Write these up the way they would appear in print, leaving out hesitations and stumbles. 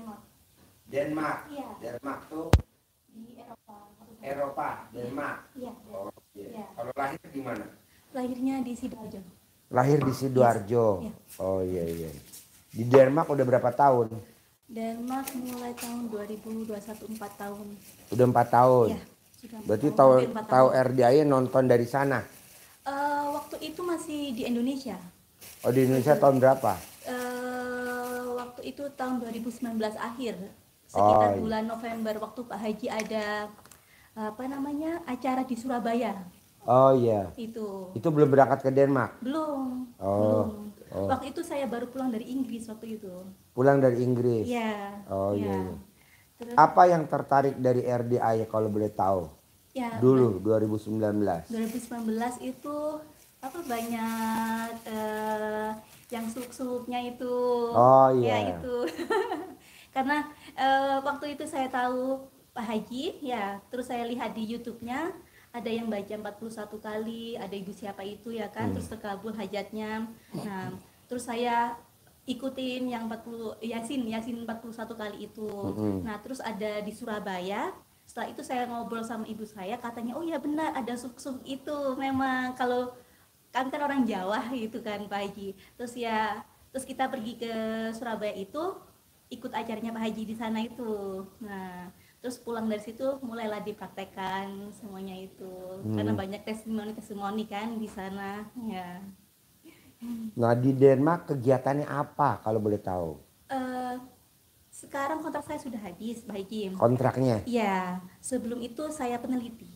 Denmark. Denmark. Iya. Denmark tuh Di Eropa. Eropa, Denmark. Iya. Oh, iya. Iya. Kalau lahir di mana? Lahirnya di Sidoarjo. Lahir di Sidoarjo. Yes. Iya. Oh iya iya. Di Denmark udah berapa tahun? Denmark mulai tahun 2021 4 tahun. Udah 4 tahun. Iya. Sudah 4 Berarti tahun, hampir 4 tahu tahun. RDI nonton dari sana. Waktu itu masih di Indonesia. Oh di Indonesia tahun berapa? Waktu itu tahun 2019 akhir. Sekitar Oh, iya. bulan November waktu Pak Haji ada acara di Surabaya. Oh iya. Itu belum berangkat ke Denmark. belum. Oh. Belum. Oh. Waktu itu saya baru pulang dari Inggris waktu itu. Pulang dari Inggris. Iya. Oh iya. iya. Terus Apa yang tertarik dari RDI kalau boleh tahu? ya, Dulu 2019. 2019 itu banyak yang suluk-suluknya itu. Oh Ya iya. itu. Karena waktu itu saya tahu Pak Haji ya, terus saya lihat di YouTube-nya ada yang baca 41 kali, ada ibu siapa itu ya kan, terus terkabul hajatnya. Nah, terus saya ikutin yang 40 Yasin 41 kali itu. Nah, terus ada di Surabaya. Setelah itu saya ngobrol sama ibu saya, katanya oh ya benar ada suk-suk itu memang kalau kami kan orang Jawa gitu kan Pak Haji. Terus kita pergi ke Surabaya itu ikut acaranya Pak Haji di sana itu. Nah, terus pulang dari situ mulailah dipraktekkan semuanya itu. Karena banyak testimoni kan di sana ya. Nah di Denmark kegiatannya apa kalau boleh tahu? Sekarang kontrak saya sudah habis Pak Haji. Kontraknya? Iya, sebelum itu saya peneliti.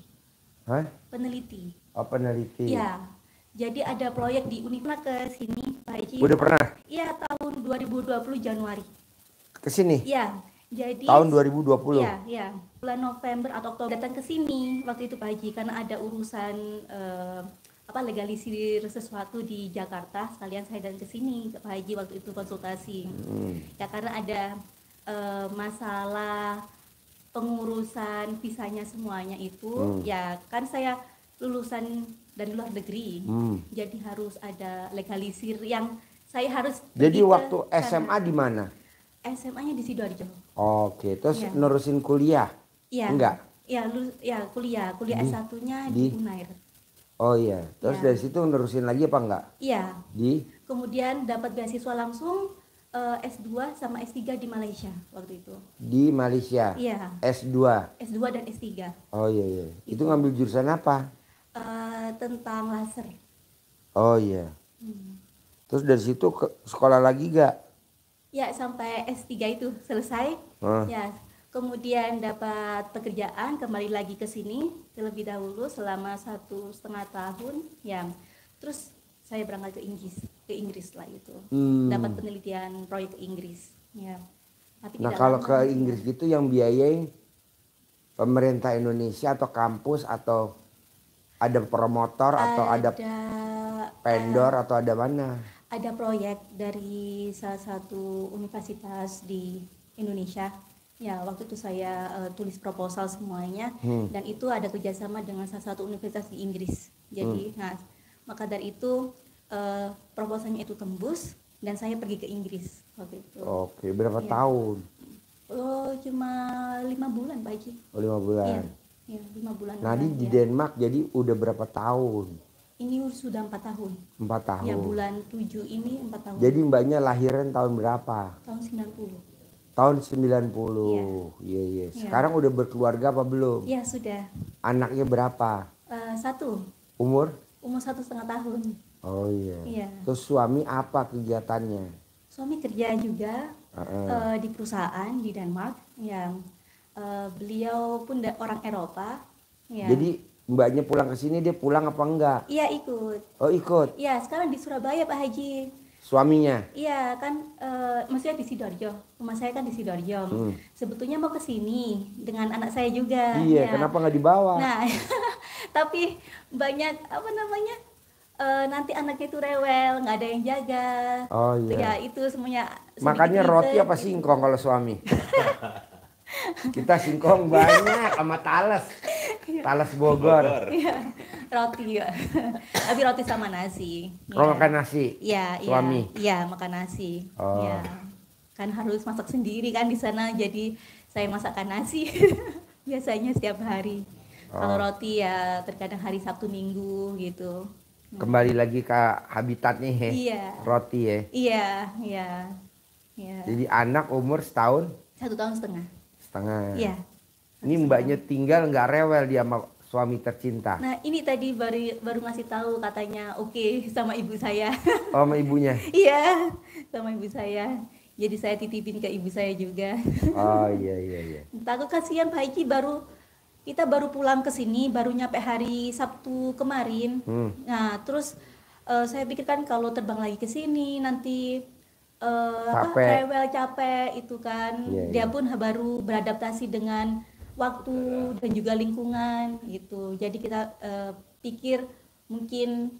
Hah? Peneliti. Oh peneliti. Iya. Jadi ada proyek di Unipna ke sini Pak Haji. Udah pernah? Iya, tahun 2020 Januari. Ke sini? Iya. Jadi tahun 2020. Iya. Bulan November atau Oktober datang ke sini waktu itu Pak Haji karena ada urusan legalisir sesuatu di Jakarta, sekalian saya datang ke sini Pak Haji waktu itu konsultasi. Ya karena ada masalah pengurusan visanya semuanya itu, ya kan saya lulusan dari luar negeri. Jadi harus ada legalisir yang saya harus. Jadi waktu SMA di mana? SMA-nya di Sidoarjo. Oke, terus Iya. nerusin kuliah? Iya. Enggak? Iya, kuliah S1-nya di di Unair. Oh iya, terus Iya. dari situ nerusin lagi apa enggak? Iya. Di Kemudian dapat beasiswa langsung S2 sama S3 di Malaysia waktu itu. Di Malaysia. Iya. S2. S2 dan S3. Oh iya. Itu ngambil jurusan apa? Tentang laser. Oh iya. Terus dari situ ke sekolah lagi gak? Ya, sampai S3 itu selesai. Ya, kemudian dapat pekerjaan, kembali lagi ke sini terlebih dahulu selama 1,5 tahun. Ya, terus saya berangkat ke Inggris lah itu. Dapat penelitian proyek ke Inggris. Ya. Tapi Nah tidak kalau lama, ke ya. Inggris gitu yang biayain pemerintah Indonesia atau kampus atau ada promotor atau ada vendor atau ada mana? Ada proyek dari salah satu universitas di Indonesia. Ya, waktu itu saya tulis proposal semuanya, dan itu ada kerjasama dengan salah satu universitas di Inggris. Jadi, maka dari itu proposalnya itu tembus dan saya pergi ke Inggris waktu itu. Oke, berapa Iya. tahun? Cuma 5 bulan Pak Haji. Oh, 5 bulan. Iya, 5 bulan. Nah di ya. Denmark jadi udah berapa tahun? Ini sudah 4 tahun. 4 tahun. Ya, bulan 7 ini 4 tahun. Jadi mbaknya lahiran tahun berapa? Tahun 90. Tahun 90. Iya. Sekarang udah berkeluarga apa belum? Iya, sudah. Anaknya berapa? 1. Umur 1,5 tahun. Oh iya. Iya. Terus suami apa kegiatannya? Suami kerja juga di perusahaan di Denmark. Yang beliau pun orang Eropa. Ya. Jadi mbaknya pulang ke sini dia pulang apa enggak? Iya, ikut. Oh ikut. Iya, sekarang di Surabaya Pak Haji. Suaminya? Iya kan, maksudnya di Sidoarjo. Rumah saya kan di Sidoarjo. Sebetulnya mau ke sini dengan anak saya juga. Iya, ya. kenapa nggak dibawa? Nah, tapi banyak nanti anaknya itu rewel, nggak ada yang jaga. Oh iya. Ya itu semuanya. Makannya roti apa singkong kalau suami? Kita singkong banyak sama talas. Talas Bogor. Iya, roti ya. Tapi roti sama nasi. Oh Ya. makan nasi? Iya, Suami? Iya, makan nasi. Oh. Ya. kan harus masak sendiri kan di sana, jadi saya masakkan nasi biasanya setiap hari. Kalau Oh, roti ya terkadang hari Sabtu Minggu gitu. kembali lagi ke habitatnya he. Iya, Roti ya. iya, iya, iya. Jadi anak umur setahun 1 tahun setengah. setengah. Iya, Ini 1 tahun setengah. mbaknya tinggal nggak rewel dia sama suami tercinta. Nah ini tadi baru baru ngasih tahu katanya oke sama ibu saya. Oh, sama ibunya. Iya, sama ibu saya. Jadi saya titipin ke ibu saya juga. Oh iya iya iya. Takut kasihan Pak Haji, kita baru pulang ke sini, baru nyampe hari Sabtu kemarin. Nah, terus saya pikirkan kalau terbang lagi ke sini nanti Capek. rewel capek itu kan. Iya Dia iya. pun baru beradaptasi dengan waktu dan juga lingkungan gitu. Jadi kita pikir mungkin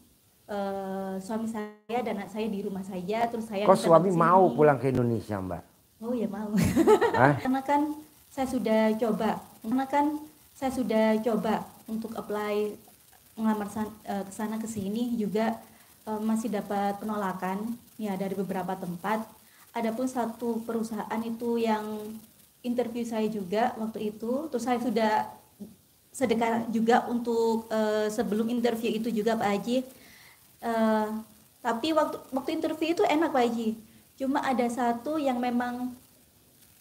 suami saya dan anak saya di rumah saja, terus saya Kok terbang suami ke mau sini. pulang ke Indonesia, Mbak? Oh ya mau. Hah? Karena kan saya sudah coba untuk apply ngelamar ke sana ke sini juga masih dapat penolakan ya dari beberapa tempat. Adapun satu perusahaan itu yang interview saya juga waktu itu, terus saya sudah sedekah juga untuk sebelum interview itu juga Pak Haji. Eh, tapi waktu interview itu enak Pak Haji. Cuma ada satu yang memang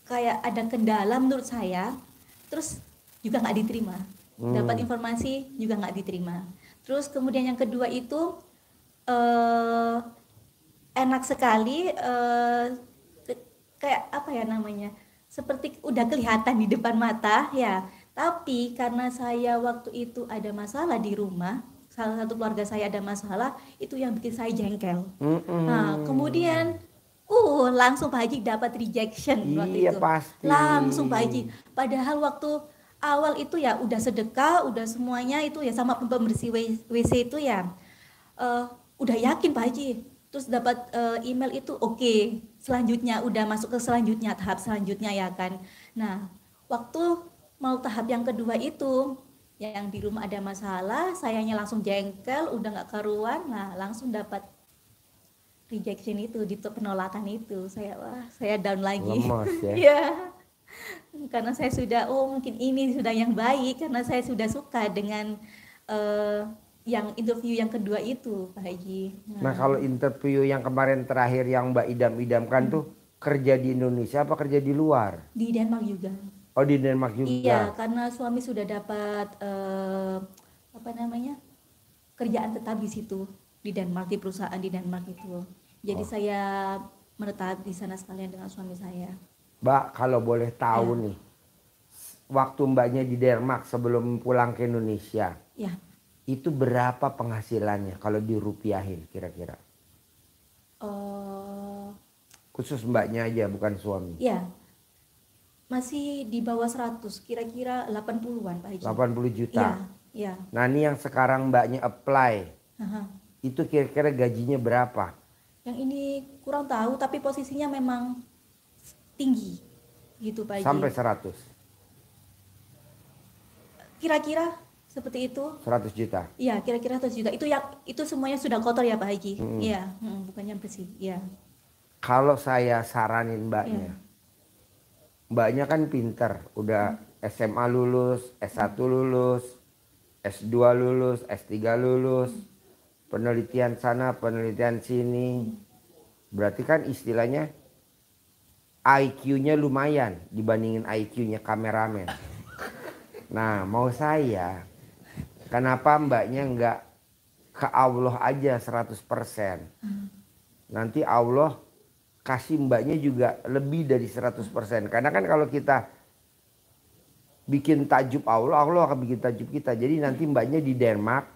kayak ada kendala menurut saya, terus juga nggak diterima. Dapat informasi juga nggak diterima. Terus kemudian yang kedua itu eh, enak sekali, kayak apa ya namanya, seperti udah kelihatan di depan mata ya. Tapi karena saya waktu itu ada masalah di rumah, salah satu keluarga saya ada masalah, itu yang bikin saya jengkel. Nah, kemudian langsung Pak Haji dapat rejection waktu Iya itu. pasti. Langsung Pak Haji. Padahal waktu awal itu ya udah sedekah, udah semuanya itu ya sama pembersih WC itu ya. eh, udah yakin Pak Haji. Terus dapat email itu oke. Selanjutnya udah masuk ke selanjutnya, tahap selanjutnya ya kan. Nah, waktu mau tahap yang kedua itu yang di rumah ada masalah, sayanya langsung jengkel, udah nggak karuan, nah langsung dapat rejection itu, di penolakan itu. Saya down lagi. Lemes ya. Ya, karena saya sudah mungkin ini sudah yang baik karena saya sudah suka dengan eh, yang interview yang kedua itu Pak Haji. Nah kalau interview yang kemarin terakhir yang Mbak idam-idamkan tuh kerja di Indonesia apa kerja di luar? Di Denmark juga. Oh di Denmark Iya, juga. karena suami sudah dapat apa namanya, kerjaan tetap di situ, di Denmark, di perusahaan di Denmark itu. Jadi saya menetap di sana sekalian dengan suami saya. Mbak kalau boleh tahu Ya. nih, waktu Mbaknya di Denmark sebelum pulang ke Indonesia, Ya, itu berapa penghasilannya kalau dirupiahin kira-kira? eh, Khusus Mbaknya aja bukan suami. ya masih di bawah 100, kira-kira 80-an Pak Haji. 80 Iya, juta. iya. Nah ini yang sekarang Mbaknya apply, Aha. itu kira-kira gajinya berapa? Yang ini kurang tahu, tapi posisinya memang tinggi, gitu Pak Haji. Sampai 100? Kira-kira seperti itu. 100 juta. Iya, kira-kira 100 juta. Itu semuanya sudah kotor ya Pak Haji. Iya, bukannya bersih. Iya. Kalau saya saranin Mbaknya, Iya. Mbaknya kan pinter, udah SMA lulus, S1 lulus, S2 lulus, S3 lulus, penelitian sana, penelitian sini. Berarti kan istilahnya IQ-nya lumayan dibandingin IQ-nya kameramen. Nah, mau saya, kenapa Mbaknya nggak ke Allah aja 100%? Nanti Allah kasih Mbaknya juga lebih dari 100%. Karena kan kalau kita bikin takjub Allah, Allah akan bikin takjub kita. Jadi nanti Mbaknya di Denmark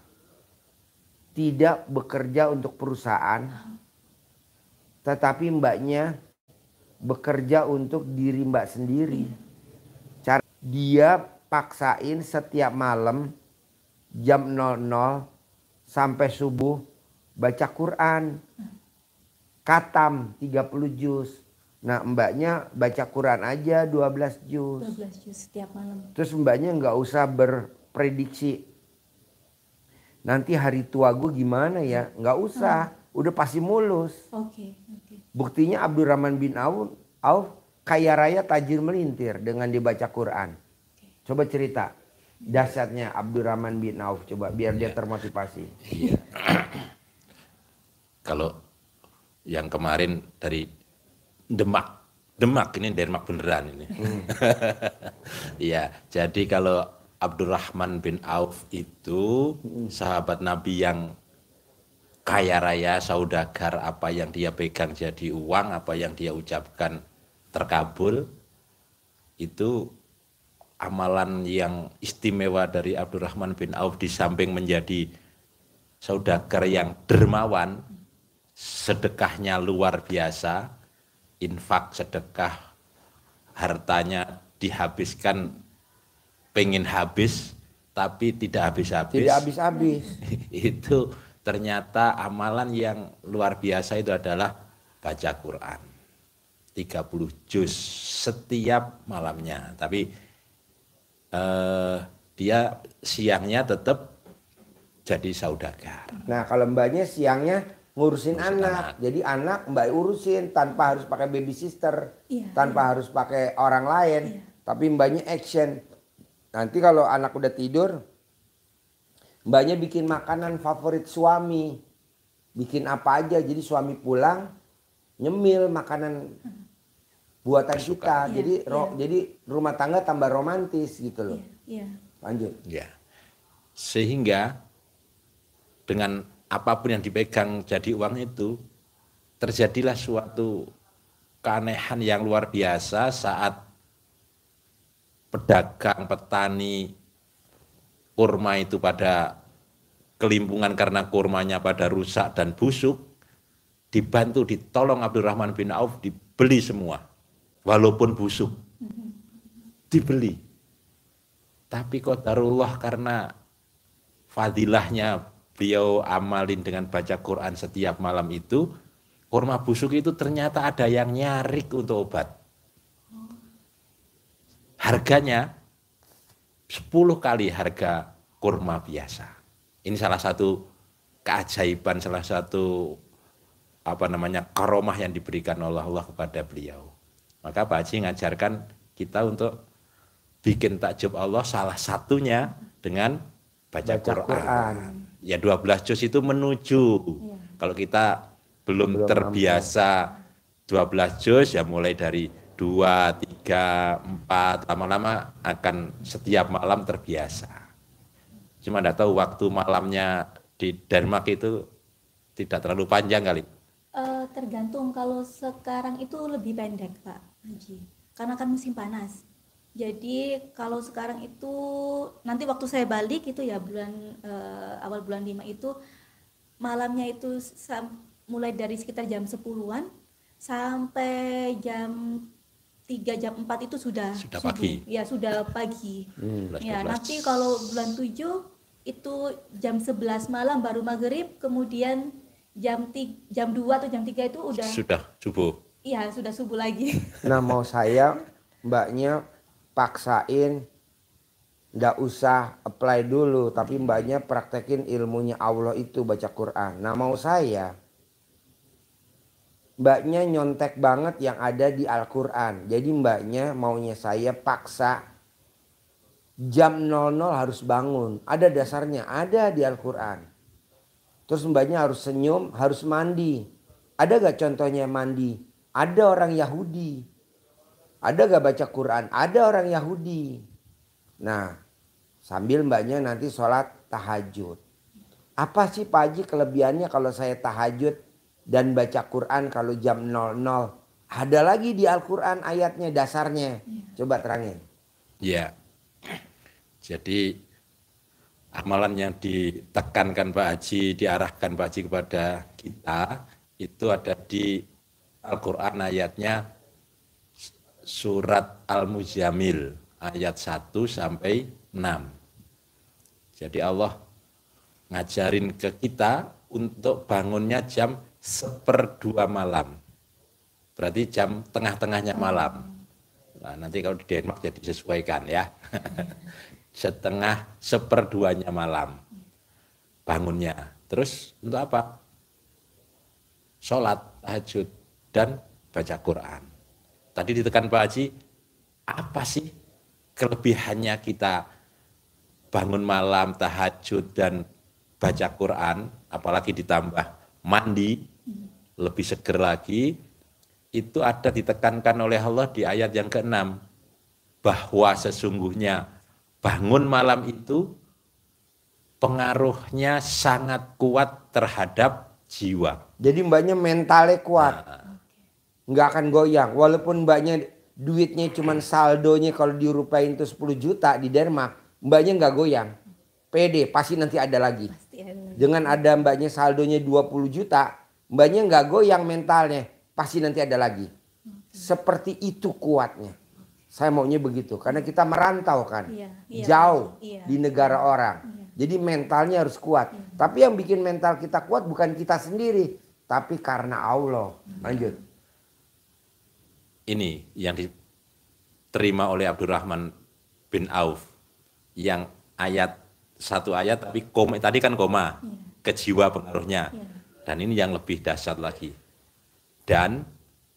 tidak bekerja untuk perusahaan, tetapi Mbaknya bekerja untuk diri Mbak sendiri. Cara dia paksain setiap malam jam 00 sampai subuh baca Quran. Katam 30 juz. Nah Mbaknya baca Quran aja 12 juz. 12 juz setiap malam. Terus Mbaknya nggak usah berprediksi. Nanti hari tua gue gimana ya? Nggak usah. Udah pasti mulus. Oke, oke. Buktinya Abdurrahman bin Auf Auf kaya raya tajir melintir dengan dibaca Quran. Coba cerita dahsyatnya Abdurrahman bin Auf, coba biar dia termotivasi. Iya. Kalau yang kemarin dari Demak ini Denmark beneran ini. Iya, jadi kalau Abdurrahman bin Auf itu sahabat Nabi yang kaya raya, saudagar, apa yang dia pegang jadi uang, apa yang dia ucapkan terkabul. Itu amalan yang istimewa dari Abdurrahman bin Auf, di samping menjadi saudagar yang dermawan, sedekahnya luar biasa, infak sedekah, hartanya dihabiskan pengen habis tapi tidak habis-habis. Tidak habis-habis. Itu ternyata amalan yang luar biasa itu adalah baca Quran. 30 juz setiap malamnya. Tapi dia siangnya tetap jadi saudagar. Nah kalau mbaknya siangnya ngurusin Ngurusin anak. anak. Jadi anak mbak urusin tanpa harus pakai baby sister. Iya, Tanpa harus pakai orang lain. Iya. Tapi mbaknya action. Nanti kalau anak udah tidur, mbaknya bikin makanan favorit suami. Bikin apa aja. Jadi suami pulang nyemil makanan buatan kita. Iya, Jadi rumah tangga tambah romantis gitu loh. Iya. Lanjut. Ya. Sehingga dengan apapun yang dipegang jadi uang itu, terjadilah suatu keanehan yang luar biasa saat pedagang, petani kurma itu pada kelimpungan karena kurmanya pada rusak dan busuk, dibantu, ditolong Abdurrahman bin Auf, dibeli semua, walaupun busuk, dibeli. Tapi qadarullah karena fadilahnya beliau amalin dengan baca Quran setiap malam itu, kurma busuk itu ternyata ada yang nyarik untuk obat. Harganya 10 kali harga kurma biasa. Ini salah satu keajaiban, salah satu karomah yang diberikan oleh Allah kepada beliau. Maka Pak Haji ngajarkan kita untuk bikin takjub Allah, salah satunya dengan baca Quran. Ya 12 juz itu menuju. Kalau kita belum terbiasa 12 juz, ya mulai dari 2, 3, 4, lama-lama akan setiap malam terbiasa. Cuma enggak tahu waktu malamnya di Denmark itu tidak terlalu panjang kali. Tergantung, kalau sekarang itu lebih pendek Pak Haji, karena kan musim panas. Jadi kalau sekarang itu nanti waktu saya balik itu ya awal bulan 5 itu malamnya itu mulai dari sekitar jam 10-an sampai jam 3 jam 4 itu sudah subuh. Pagi. Ya sudah pagi. 12. Ya nanti kalau bulan 7 itu jam 11 malam baru maghrib, kemudian jam 2 atau jam 3 itu sudah subuh. Iya, sudah subuh lagi. Nah mau saya mbaknya paksain nggak usah apply dulu, tapi mbaknya praktekin ilmunya Allah itu baca Quran. Nah mau saya mbaknya nyontek banget yang ada di Al-Quran. Jadi mbaknya maunya saya paksa jam 00 harus bangun. Ada dasarnya, ada di Al-Quran. Terus mbaknya harus senyum, harus mandi. Ada gak contohnya mandi? Ada orang Yahudi. Ada gak baca Quran? Ada orang Yahudi. Nah, sambil mbaknya nanti sholat tahajud. Apa sih Pak Haji kelebihannya kalau saya tahajud dan baca Quran kalau jam 00? Ada lagi di Al-Quran ayatnya, dasarnya. Coba terangin. Ya, jadi amalan yang ditekankan Pak Haji, diarahkan Pak Haji kepada kita, itu ada di Al-Quran ayatnya surat Al-Muzammil ayat 1 sampai 6. Jadi Allah ngajarin ke kita untuk bangunnya jam 1/2 malam. Berarti jam tengah-tengahnya malam. Nah, nanti kalau di Denmark jadi disesuaikan ya. 1/2 malam bangunnya. Terus untuk apa? Sholat, tahajud, dan baca Quran. tadi ditekan Pak Haji, apa sih kelebihannya kita bangun malam, tahajud dan baca Quran, apalagi ditambah mandi, lebih seger lagi, itu ada ditekankan oleh Allah di ayat yang ke-6, bahwa sesungguhnya bangun malam itu pengaruhnya sangat kuat terhadap jiwa. Jadi mbaknya mentalnya kuat. Nah, Nggak akan goyang. Walaupun mbaknya duitnya cuman saldonya kalau dirupain itu 10 juta di Denmark, mbaknya nggak goyang. Pede, pasti nanti ada lagi. Pasti ada lagi. Dengan ada mbaknya saldonya 20 juta, mbaknya nggak goyang mentalnya. Pasti nanti ada lagi. Seperti itu kuatnya. Saya maunya begitu. Karena kita merantau kan. Iya, iya, jauh iya. di negara orang. Jadi mentalnya harus kuat. Tapi yang bikin mental kita kuat bukan kita sendiri. Tapi karena Allah. Lanjut. ini yang diterima oleh Abdurrahman bin Auf, yang satu ayat tapi koma, tadi kan koma, ke jiwa pengaruhnya. Dan ini yang lebih dahsyat lagi. Dan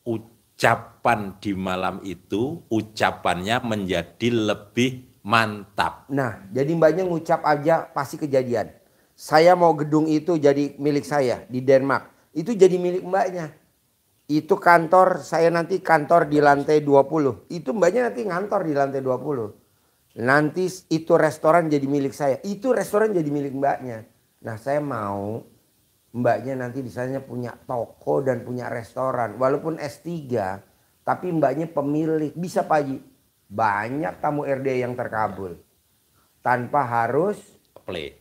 ucapan di malam itu, ucapannya menjadi lebih mantap. Nah, jadi mbaknya ngucap aja pasti kejadian. Saya mau gedung itu jadi milik saya di Denmark. Itu jadi milik mbaknya. Itu kantor, saya nanti kantor di lantai 20. Itu mbaknya nanti ngantor di lantai 20. Nanti itu restoran jadi milik saya. Itu restoran jadi milik mbaknya. Nah, saya mau mbaknya nanti di sana punya toko dan punya restoran. Walaupun S3, tapi mbaknya pemilik. Bisa Pak Haji. Banyak tamu RD yang terkabul. Tanpa harus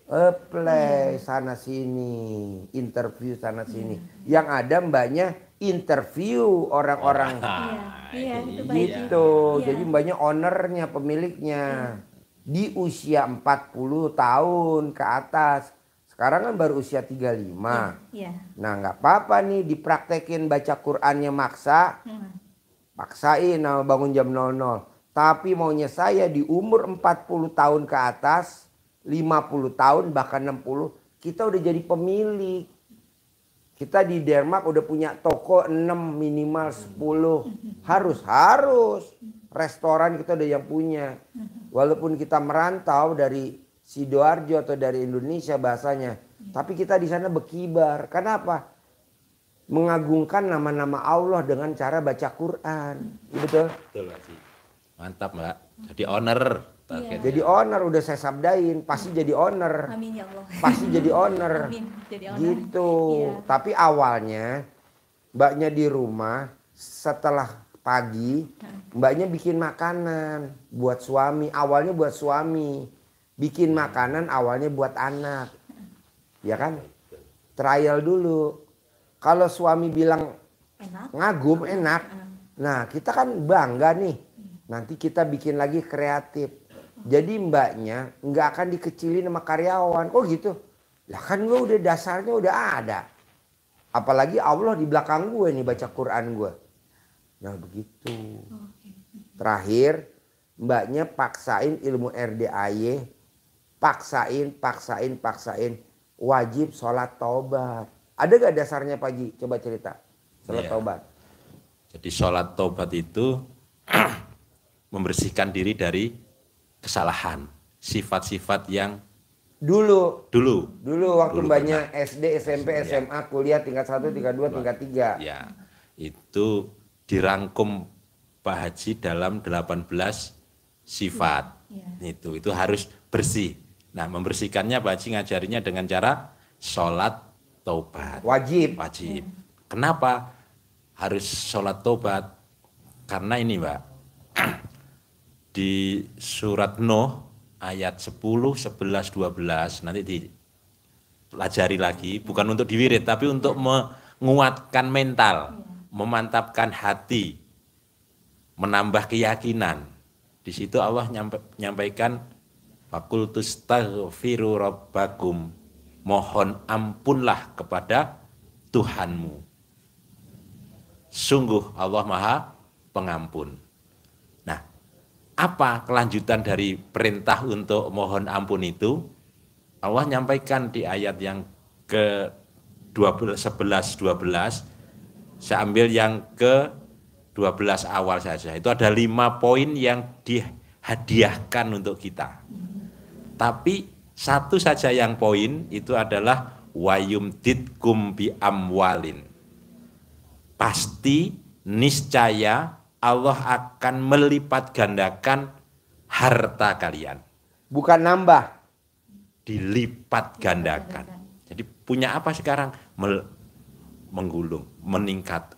apply sana sini, interview sana sini. Yang ada mbaknya interview orang-orang. Iya, itu Pak Haji. Gitu. Iya. Jadi mbaknya ownernya, pemiliknya. Di usia 40 tahun ke atas. Sekarang kan baru usia 35. Iya. Nah, nggak apa-apa nih dipraktekin baca Qur'annya maksa. Paksain bangun jam 00. Tapi maunya saya di umur 40 tahun ke atas, 50 tahun bahkan 60, kita udah jadi pemilik. Kita di Denmark udah punya toko 6 minimal 10. Harus. Restoran kita udah yang punya. Walaupun kita merantau dari Sidoarjo atau dari Indonesia bahasanya. Tapi kita di sana berkibar. Kenapa? Mengagungkan nama-nama Allah dengan cara baca Quran. Betul? Betul, Pak Haji. Mantap, Mbak. Jadi owner. Iya. Jadi owner udah saya sabdain. Pasti jadi owner. Amin ya Allah. Pasti jadi owner. Amin, jadi owner. Gitu. Iya. Tapi awalnya mbaknya di rumah setelah pagi mbaknya bikin makanan buat suami. Awalnya buat suami. Bikin makanan awalnya buat anak. Ya kan? Trial dulu. Kalau suami bilang Enak. ngagum enak. Nah, kita kan bangga nih. Nanti kita bikin lagi kreatif. Jadi mbaknya nggak akan dikecilin sama karyawan. Kok gitu? Lah kan gue udah dasarnya udah ada. Apalagi Allah di belakang gue nih baca Quran gue. Nah begitu. Terakhir mbaknya paksain ilmu RDAY. Paksain. Wajib sholat taubat. Ada gak dasarnya Pak Haji? Coba cerita. Sholat Iya. taubat. Jadi sholat taubat itu membersihkan diri dari kesalahan, sifat-sifat yang Dulu waktu Dulu mbaknya SD, SMP, Ya. SMA, kuliah tingkat 1, tingkat 2, tingkat 3. ya itu dirangkum Pak Haji dalam 18 sifat. Itu harus bersih. Nah, membersihkannya Pak Haji ngajarinya dengan cara sholat taubat. Wajib. Kenapa harus sholat taubat? Karena ini Mbak, di surat Nuh ayat 10, 11, 12 nanti dipelajari lagi, bukan untuk diwirid tapi untuk menguatkan mental, memantapkan hati, menambah keyakinan. Di situ Allah nyampaikan faqultus taghfiru rabbakum, mohon ampunlah kepada Tuhanmu. Sungguh Allah Maha Pengampun. Nah, apa kelanjutan dari perintah untuk mohon ampun itu? Allah nyampaikan di ayat yang ke 11, 12. Saya ambil yang ke 12 awal saja. Itu ada 5 poin yang dihadiahkan untuk kita. Tapi satu saja yang poin itu adalah wayumditkum bi amwalin. Pasti niscaya Allah akan melipat gandakan harta kalian. Bukan nambah. Dilipat gandakan. Jadi punya apa sekarang? Menggulung, meningkat.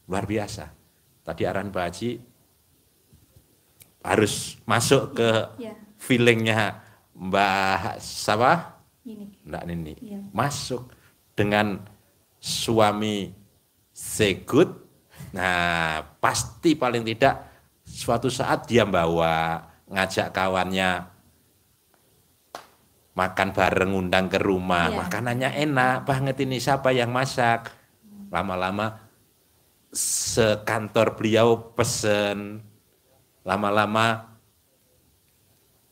Luar biasa. Tadi arahan Pak Haji harus masuk ke feelingnya Mbak Sabah. Mbak Nini. Masuk dengan suami segut. Nah, pasti paling tidak suatu saat dia ngajak kawannya makan bareng, undang ke rumah, makanannya enak banget ini, siapa yang masak? Lama-lama sekantor beliau pesen, lama-lama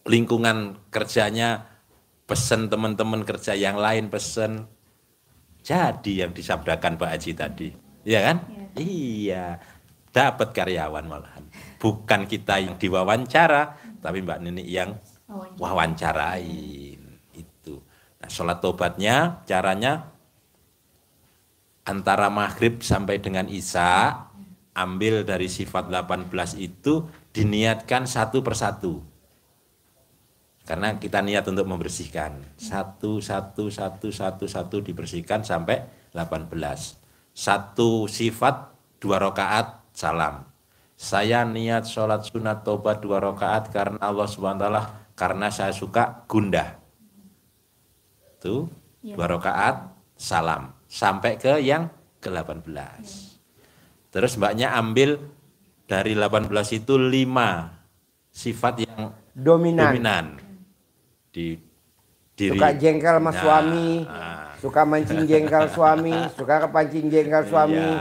lingkungan kerjanya pesen, teman-teman kerja yang lain pesen. Jadi yang disabdakan Pak Haji tadi, iya kan? Iya, dapat karyawan malahan. Bukan kita yang diwawancara, tapi Mbak Nini yang wawancarain. Nah, sholat tobatnya caranya antara maghrib sampai dengan isya, ambil dari sifat 18 itu diniatkan satu persatu. Karena kita niat untuk membersihkan. Satu dibersihkan sampai 18. Satu sifat 2 rakaat salam. Saya niat sholat sunat tobat 2 rakaat karena Allah SWT, karena saya suka gundah. Itu 2 rakaat salam sampai ke yang ke-18. Terus mbaknya ambil dari 18 itu 5 sifat yang dominan. Di diri. Suka jengkel sama suami, suka mancing jengkel suami, suka kepancing jengkel suami,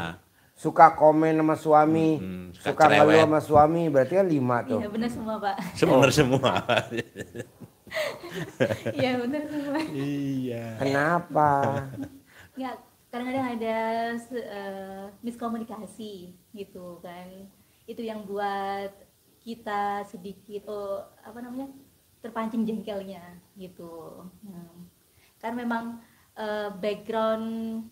suka komen sama suami, suka ngeluh sama suami, berarti kan 5 tuh. Iya benar semua Pak. Benar semua. Iya benar semua. Iya. Kenapa? Enggak, kadang-kadang ada miskomunikasi gitu kan. Itu yang buat kita sedikit terpancing jengkelnya gitu. Kan memang background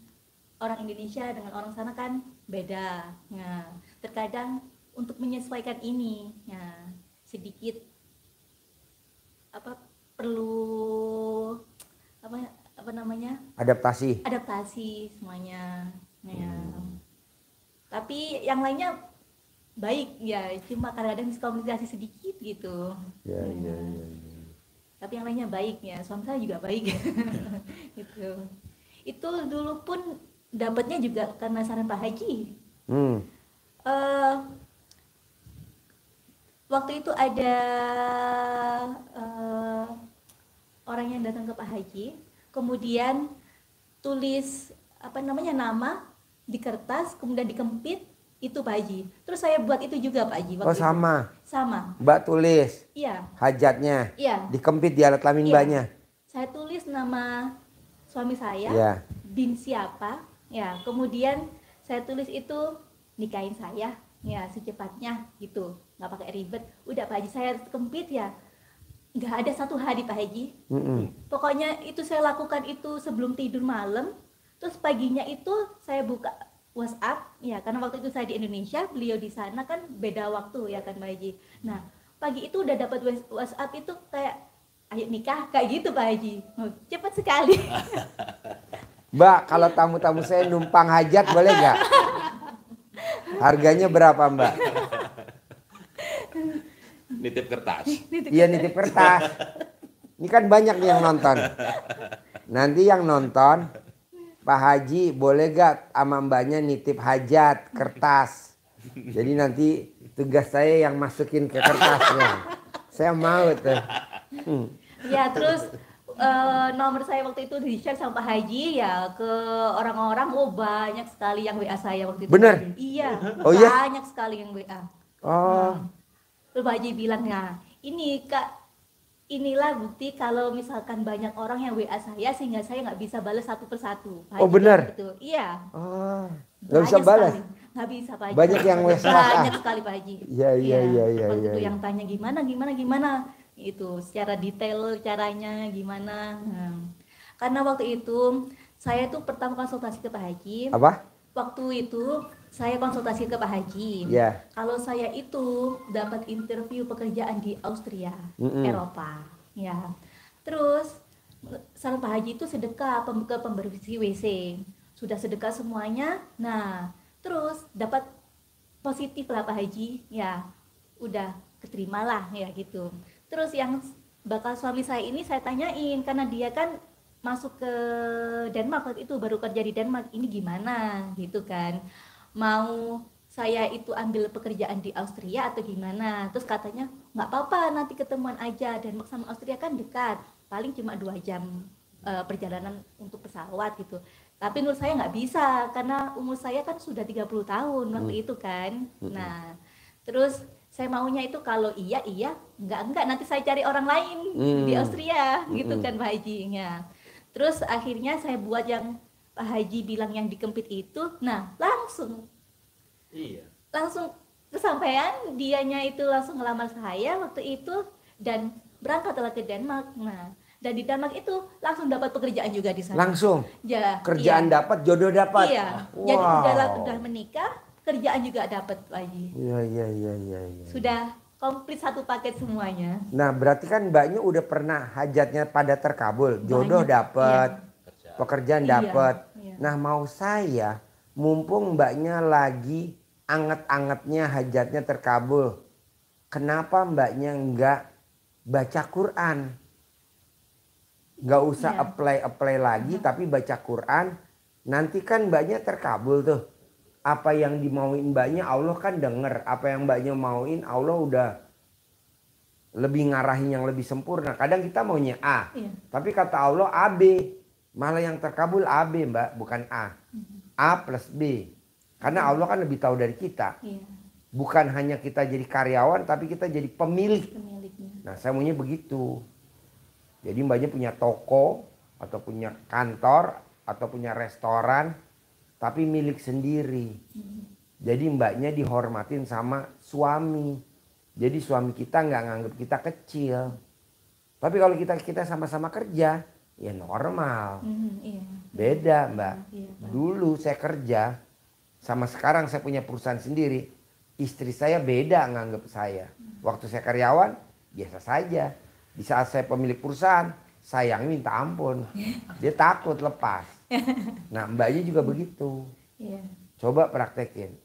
orang Indonesia dengan orang sana kan beda. Nah, terkadang untuk menyesuaikan ini, sedikit perlu adaptasi semuanya. Tapi yang lainnya baik ya, cuma kadang-kadang miskomunikasi sedikit gitu. Tapi yang lainnya baik ya, suami saya juga baik. Gitu. Itu dulu pun dapatnya juga karena saran Pak Haji. Waktu itu ada orang yang datang ke Pak Haji, kemudian tulis nama di kertas, kemudian dikempit, itu Pak Haji. Terus saya buat itu juga Pak Haji. Oh sama? Itu. Sama. Mbak tulis hajatnya, dikempit di alat kelamin mbaknya? Saya tulis nama suami saya, bin siapa, kemudian saya tulis itu nikahin saya, secepatnya gitu, nggak pakai ribet. Udah Pak Haji, saya kempit nggak ada satu hari Pak Haji. Pokoknya itu saya lakukan itu sebelum tidur malam, terus paginya itu saya buka WhatsApp, karena waktu itu saya di Indonesia, beliau di sana kan beda waktu kan Pak Haji. Nah pagi itu udah dapat WhatsApp itu kayak ayo nikah kayak gitu Pak Haji. Cepat sekali. Mbak, kalau tamu-tamu saya numpang hajat boleh nggak? Harganya berapa Mbak? Nitip kertas. Iya nitip kertas. Ini kan banyak nih yang nonton. Nanti yang nonton, Pak Haji boleh gak sama mbaknya nitip hajat kertas. Jadi nanti tugas saya yang masukin ke kertasnya. Saya mau tuh. Ya terus nomor saya waktu itu di-share sama Pak Haji ke orang-orang. banyak sekali yang WA saya waktu itu. Bener? Iya, banyak sekali yang WA. Terus Pak Haji bilang, ini Kak, inilah bukti kalau misalkan banyak orang yang WA saya sehingga saya nggak bisa balas satu persatu. Oh benar? Gitu. Iya. Nggak bisa Banyak balas. sekali. Nggak bisa Pak Haji. Banyak yang WhatsApp. Banyak sekali Pak Haji. Iya, iya, iya, iya, Waktu iya. itu yang tanya gimana itu secara detail caranya gimana. Karena waktu itu saya tuh pertama konsultasi ke Pak Haji. Apa? Waktu itu saya konsultasi ke Pak Haji. Iya. Kalau saya itu dapat interview pekerjaan di Austria, Eropa, ya. Terus saran Pak Haji itu sedekah ke pembersih WC. Sudah sedekah semuanya. Nah, terus dapat positif lah Pak Haji, ya. Udah keterimalah ya gitu. Terus yang bakal suami saya ini saya tanyain karena dia kan masuk ke Denmark waktu itu, baru kerja di Denmark, ini gimana gitu kan, mau saya itu ambil pekerjaan di Austria atau gimana. Terus katanya nggak apa-apa, nanti ketemuan aja, Denmark sama Austria kan dekat, paling cuma 2 jam perjalanan untuk pesawat gitu. Tapi menurut saya nggak bisa karena umur saya kan sudah 30 tahun waktu itu kan. Nah terus saya maunya itu kalau iya enggak nanti saya cari orang lain di Austria gitu kan Pak Haji ya. Terus akhirnya saya buat yang Pak Haji bilang yang dikempit itu. Nah langsung kesampaian, dianya itu langsung ngelamar saya waktu itu dan berangkatlah ke Denmark. Nah dan di Denmark itu langsung dapat pekerjaan juga di sana. Langsung Ya, kerjaan iya. dapat, jodoh dapat. Iya. Wow. Jadi udah menikah, kerjaan juga dapat Pak Haji. Iya, iya, iya, iya. Sudah komplit satu paket semuanya. Nah, berarti kan Mbaknya udah pernah hajatnya pada terkabul, jodoh Banyak, dapat, pekerjaan Iya, dapat. iya. Nah, mau saya, mumpung Mbaknya lagi anget-angetnya hajatnya terkabul, kenapa Mbaknya nggak baca Quran? Nggak usah Iya. apply lagi, tapi baca Quran. Nanti kan Mbaknya terkabul tuh. Apa yang dimauin Mbaknya Allah kan denger. Apa yang Mbaknya mauin Allah udah lebih ngarahin yang lebih sempurna. Kadang kita maunya A, Iya. tapi kata Allah AB. Malah yang terkabul AB Mbak, bukan A. A plus B. Karena Allah kan lebih tahu dari kita. Iya. Bukan hanya kita jadi karyawan, tapi kita jadi pemilik. Pemiliknya. Nah, saya maunya begitu. Jadi Mbaknya punya toko, atau punya kantor, atau punya restoran, tapi milik sendiri. Jadi Mbaknya dihormatin sama suami. Jadi suami kita nggak nganggap kita kecil. Tapi kalau kita sama-sama kerja, ya normal. Iya. Beda Mbak. Iya, Pak. Dulu saya kerja, sama sekarang saya punya perusahaan sendiri. Istri saya beda nganggap saya. Waktu saya karyawan, biasa saja. Di saat saya pemilik perusahaan, sayang minta ampun. Dia takut lepas. Nah Mbaknya juga begitu. Iya. Coba praktekin.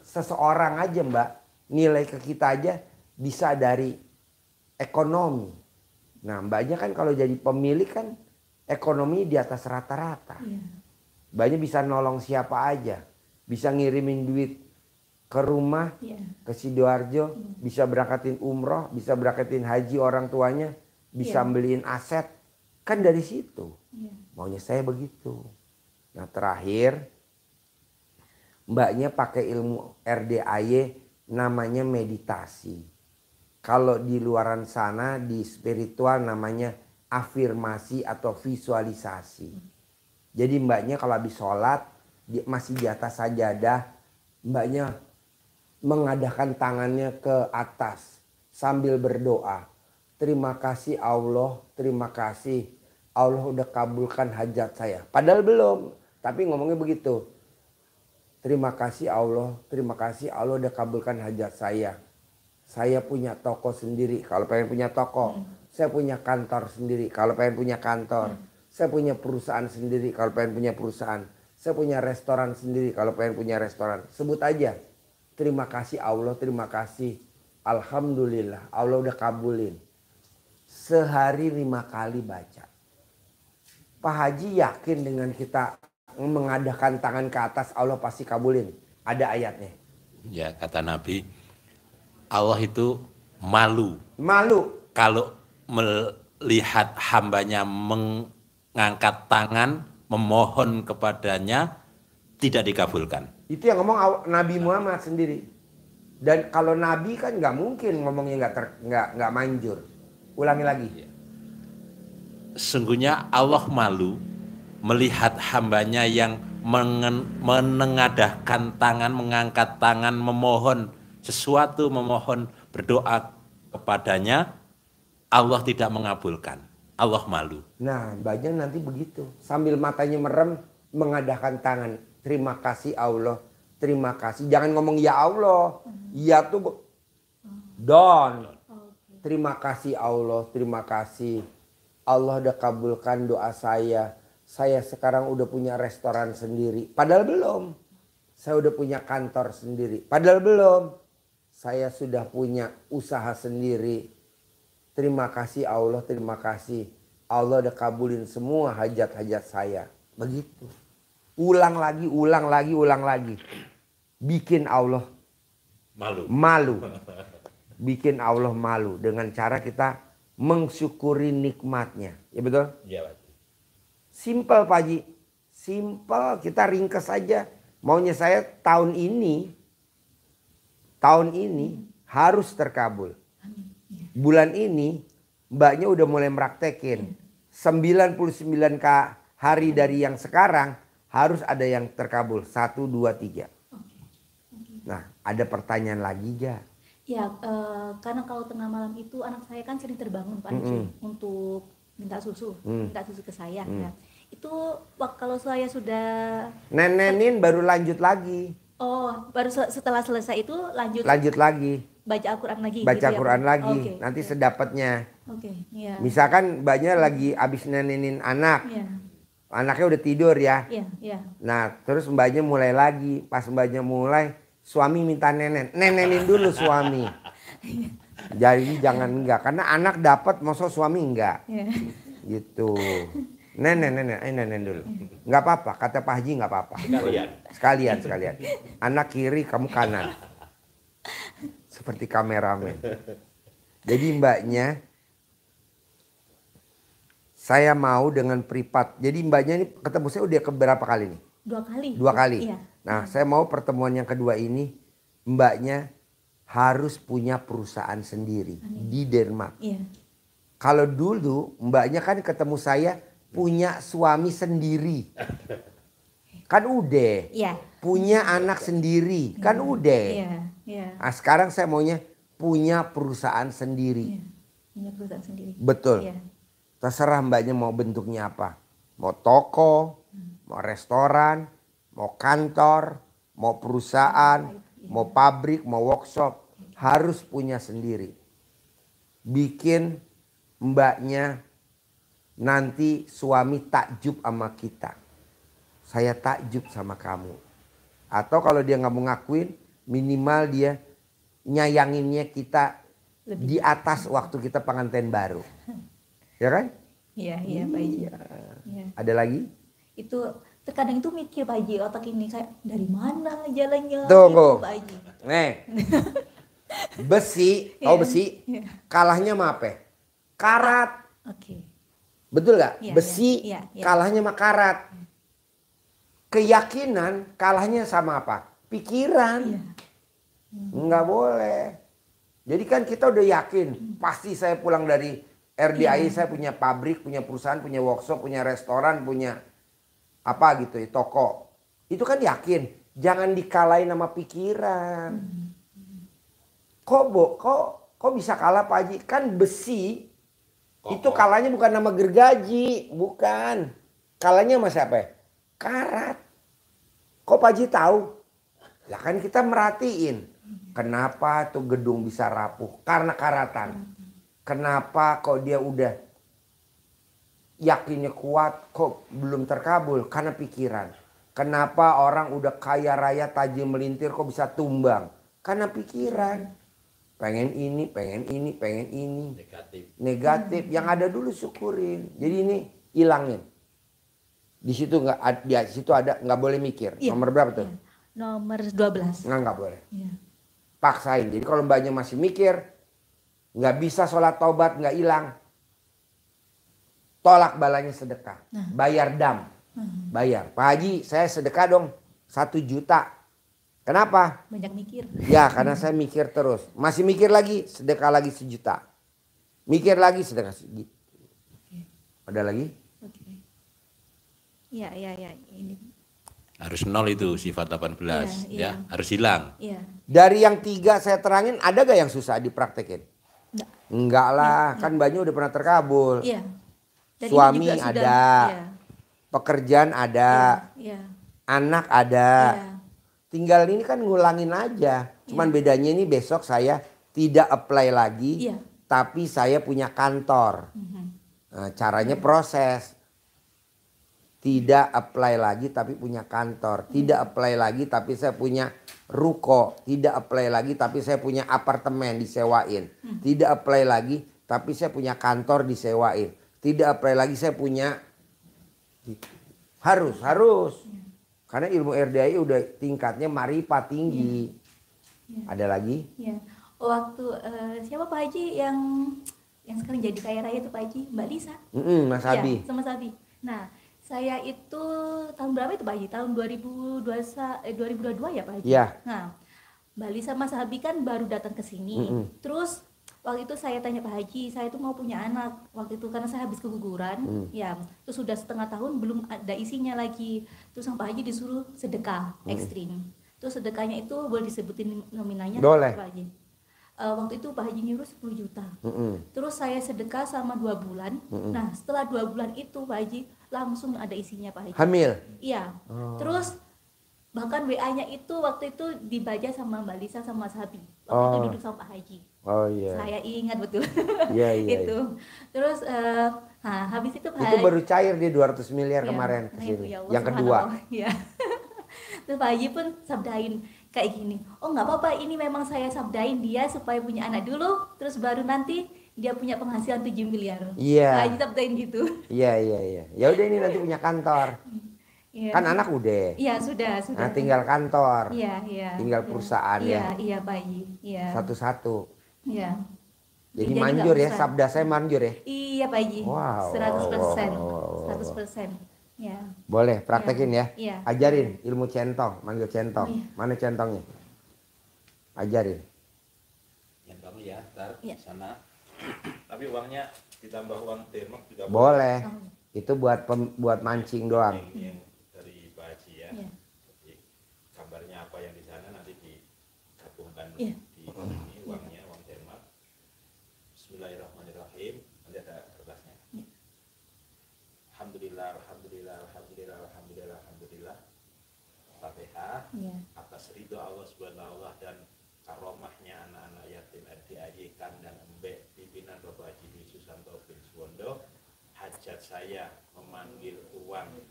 Seseorang aja Mbak, nilai ke kita aja bisa dari ekonomi. Nah Mbaknya kan kalau jadi pemilik kan ekonomi di atas rata-rata. Iya. Mbaknya bisa nolong siapa aja. Bisa ngirimin duit ke rumah, Iya. ke Sidoarjo, bisa berangkatin umroh, bisa berangkatin haji orang tuanya, bisa Iya. beliin aset. Kan dari situ. Iya. Maunya saya begitu. Nah terakhir, Mbaknya pakai ilmu RDAY namanya meditasi. Kalau di luaran sana di spiritual namanya afirmasi atau visualisasi. Jadi Mbaknya kalau habis sholat masih di atas sajadah, Mbaknya mengadahkan tangannya ke atas sambil berdoa. Terima kasih Allah, terima kasih Allah udah kabulkan hajat saya. Padahal belum, tapi ngomongnya begitu. Terima kasih Allah udah kabulkan hajat saya. Saya punya toko sendiri kalau pengen punya toko. Saya punya kantor sendiri kalau pengen punya kantor. Saya punya perusahaan sendiri kalau pengen punya perusahaan. Saya punya restoran sendiri kalau pengen punya restoran. Sebut aja. Terima kasih Allah, terima kasih. Alhamdulillah, Allah udah kabulin. Sehari 5 kali baca. Pak Haji yakin dengan kita mengadakan tangan ke atas Allah pasti kabulin. Ada ayatnya. Ya kata Nabi, Allah itu malu. Malu. Kalau melihat hambanya mengangkat tangan, memohon kepadanya, tidak dikabulkan. Itu yang ngomong Nabi Muhammad sendiri. Dan kalau Nabi kan nggak mungkin ngomongnya nggak manjur. Ulangi lagi. Sesungguhnya Allah malu melihat hambanya yang menengadahkan tangan, mengangkat tangan, memohon sesuatu, memohon berdoa kepadanya, Allah tidak mengabulkan. Allah malu. Nah, banyak nanti begitu. Sambil matanya merem, mengadahkan tangan. Terima kasih Allah, terima kasih. Jangan ngomong ya Allah. Ya tuh don. Terima kasih Allah, terima kasih. Allah udah kabulkan doa saya. Saya sekarang udah punya restoran sendiri. Padahal belum. Saya udah punya kantor sendiri. Padahal belum. Saya sudah punya usaha sendiri. Terima kasih Allah, terima kasih. Allah udah kabulin semua hajat-hajat saya. Begitu. Ulang lagi, ulang lagi, ulang lagi. Bikin Allah malu. Bikin Allah malu dengan cara kita mensyukuri nikmatnya. Ya betul? Ya, Pak. Simple Pak Haji. Simple, kita ringkas saja. Maunya saya tahun ini harus terkabul. Bulan ini mbaknya udah mulai meraktekin. 99 hari dari yang sekarang harus ada yang terkabul. 1, 2, 3. Nah, ada pertanyaan lagi gak? Ya, karena kalau tengah malam itu anak saya kan sering terbangun Pak Haji untuk minta susu ke saya. Ya. Itu kalau saya sudah Nenenin baru lanjut lagi. Oh, baru setelah selesai itu Lanjut lagi. Baca Al-Quran lagi. Baca gitu ya, Al-Quran Pak? lagi. Oke, Nanti oke. sedapatnya. Oke, iya. Misalkan mbaknya lagi abis nenenin anak. Iya, Anaknya udah tidur ya. iya, iya. Nah, terus mbaknya mulai lagi. Pas mbaknya mulai, suami minta nenenin dulu suami. Jadi jangan enggak, karena anak dapat, masa suami enggak. Iya. Gitu. Nenen dulu. Enggak apa-apa, kata Pak Haji enggak apa-apa. Sekalian. Anak kiri, kamu kanan. Seperti kameramen. Jadi mbaknya, saya mau dengan privat. Jadi mbaknya ini ketemu saya udah keberapa kali nih? 2 kali. 2 kali. Iya. Nah, saya mau pertemuan yang kedua ini, mbaknya harus punya perusahaan sendiri di Denmark. Iya. Kalau dulu mbaknya kan ketemu saya punya suami sendiri. Kan udah. Iya. Punya anak sendiri. Kan udah. Iya, iya. Nah, sekarang saya maunya punya perusahaan sendiri. Iya. Punya perusahaan sendiri. Betul. Iya. Terserah mbaknya mau bentuknya apa. Mau toko, mau restoran, mau kantor, mau perusahaan, mau pabrik, mau workshop. Harus punya sendiri. Bikin mbaknya nanti suami takjub sama kita. Saya takjub sama kamu. Atau kalau dia nggak mau ngakuin, minimal dia nyayanginnya kita di atas waktu kita pengantin baru. Ya kan? Iya, iya, Pak Haji. Iya. Iya. Ada lagi? Itu terkadang itu mikir Pak Haji, otak ini kayak dari mana jalannya? Tunggu. Gitu, Pak Haji. Nih. Besi, tahu besi? Iya. Kalahnya sama apa? Karat. Oke. Betul nggak? Iya, Besi iya, iya. kalahnya sama karat. Keyakinan kalahnya sama apa? Pikiran. Iya. Nggak boleh. Jadi kan kita udah yakin, pasti saya pulang dari RDI, saya punya pabrik, punya perusahaan, punya workshop, punya restoran, punya apa gitu ya, toko. Itu kan yakin. Jangan dikalahin sama pikiran. Kok bisa kalah Pak Haji? Kan besi itu kalahnya bukan nama gergaji, bukan. Kalahnya sama siapa? Karat. Kok Pak Haji tahu? Lah kan kita merhatiin. Kenapa tuh gedung bisa rapuh? Karena karatan. Kenapa kok dia udah yakinnya kuat kok belum terkabul? Karena pikiran. Kenapa orang udah kaya raya tajam melintir kok bisa tumbang? Karena pikiran. Pengen ini, pengen ini, pengen ini. Negatif. Yang ada dulu syukurin. Jadi ini hilangin. Di situ ada nggak boleh mikir. Iya. Nomor berapa tuh? Iya. Nomor 12. Nggak boleh. Iya. Paksain. Jadi kalau mbaknya masih mikir, nggak bisa sholat taubat, nggak hilang. Tolak balanya sedekah. Bayar dam. Bayar. Pak Haji, saya sedekah dong 1 juta. Kenapa? Banyak mikir. Ya karena saya mikir terus. Masih mikir lagi, sedekah lagi 1 juta. Mikir lagi, sedekah segitu. Ada lagi? Oke. Iya, iya, iya. Ini. Harus nol itu sifat 18 Iya, iya. ya, harus hilang. Iya. Dari yang 3 saya terangin, ada gak yang susah dipraktekin? Enggak. Enggak lah, kan banyak udah pernah terkabul. Iya. Dan Suami ini juga sudah, ada, iya. pekerjaan ada, Iya. anak ada. Iya. Tinggal ini kan ngulangin aja. Cuman bedanya ini besok saya tidak apply lagi, Iya. tapi saya punya kantor. Nah, caranya proses. Tidak apply lagi tapi punya kantor. Tidak apply lagi tapi saya punya ruko. Tidak apply lagi tapi saya punya apartemen disewain. Tidak apply lagi tapi saya punya kantor disewain. Tidak apply lagi saya punya. Harus. Karena ilmu RDI udah tingkatnya marifat tinggi. Ada lagi? Iya. Waktu siapa Pak Haji yang sekarang jadi kaya raya itu Pak Haji? Mbak Lisa. Mas Iya, Abi. sama Sabi. Nah, saya itu tahun berapa itu Pak Haji? Tahun 2022 ya Pak Haji? Iya. Nah, Mbak Lisa sama Sabi kan baru datang ke sini. Terus waktu itu saya tanya Pak Haji, saya tuh mau punya anak. Waktu itu karena saya habis keguguran, ya. Terus sudah setengah tahun belum ada isinya lagi. Terus sama Pak Haji disuruh sedekah ekstrim. Terus sedekahnya itu boleh disebutin nominalnya Boleh. Pak Haji? Waktu itu Pak Haji nyuruh 10 juta. Terus saya sedekah selama 2 bulan. Nah, setelah 2 bulan itu Pak Haji langsung ada isinya Pak Haji. Hamil. Iya. Terus bahkan WA-nya itu waktu itu dibaca sama Mbak Lisa sama Mas Habi. Waktu itu duduk sama Pak Haji. Oh iya. Saya ingat betul. Iya. Itu. Terus habis itu Pak Itu baru cair dia 200 miliar Iya. kemarin Nah, kesini. itu ya Allah, Yang kedua. subhanallah. Iya. Terus Pak Haji pun sabdain kayak gini, oh nggak apa-apa, ini memang saya sabdain dia supaya punya anak dulu, terus baru nanti dia punya penghasilan 7 miliar. Iya. Pak Haji sabdain gitu. Iya. Ya udah ini nanti punya kantor. Iya. Kan anak udah. Iya, sudah. Nah, tinggal kantor. Iya. Tinggal perusahaan ya. Iya Pak Haji. Iya. Satu-satu. Iya. Jadi Jadi manjur nggak ya, usah. sabda saya manjur ya. Iya Pak Haji. Wow. 100%. Wow. 100%. Ya. Boleh praktekin ya. Iya. Ajarin ilmu centong, manggil centong. Iya. Mana centongnya? Ajarin. Yang kamu ya, ntar Iya. sana. Tapi uangnya ditambah uang Denmark juga Boleh. Oh. Itu buat buat mancing doang. Yang dari Pak Haji ya. Iya. Jadi gambarnya apa yang di sana nanti digabungkan Iya. di ini uangnya, uang Denmark. Bismillahirrahmanirrahim. Nanti ada kertasnya. Iya. Alhamdulillah. Fatihah. Iya. Atas ridho Allah Subhanahu wa dan karomahnya anak-anak yatim RDIY Kandang Embek pimpinan Bapak Haji Dwi Susanto bin Suwondo, hajat saya memanggil uang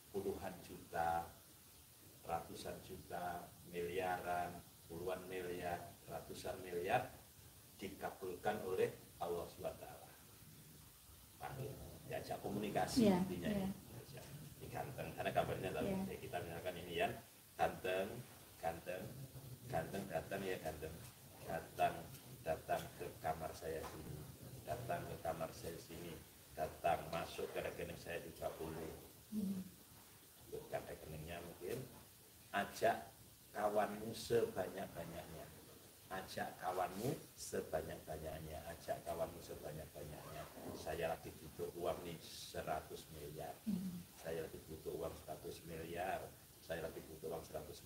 puluhan juta, ratusan juta, miliaran, puluhan miliar, ratusan miliar dikabulkan oleh Allah SWT. Panggil, diajak komunikasi Iya, intinya iya. ya. Ini ganteng, karena kabarnya tadi Iya. kita misalkan ini ya, ganteng datang ya datang ke kamar saya sini, datang ke kamar saya sini, datang masuk ke rekening saya juga boleh. Bukan rekeningnya mungkin, ajak kawanmu sebanyak-banyaknya, ajak kawanmu sebanyak-banyaknya. Saya lagi butuh uang nih 100 miliar, saya lagi butuh uang 100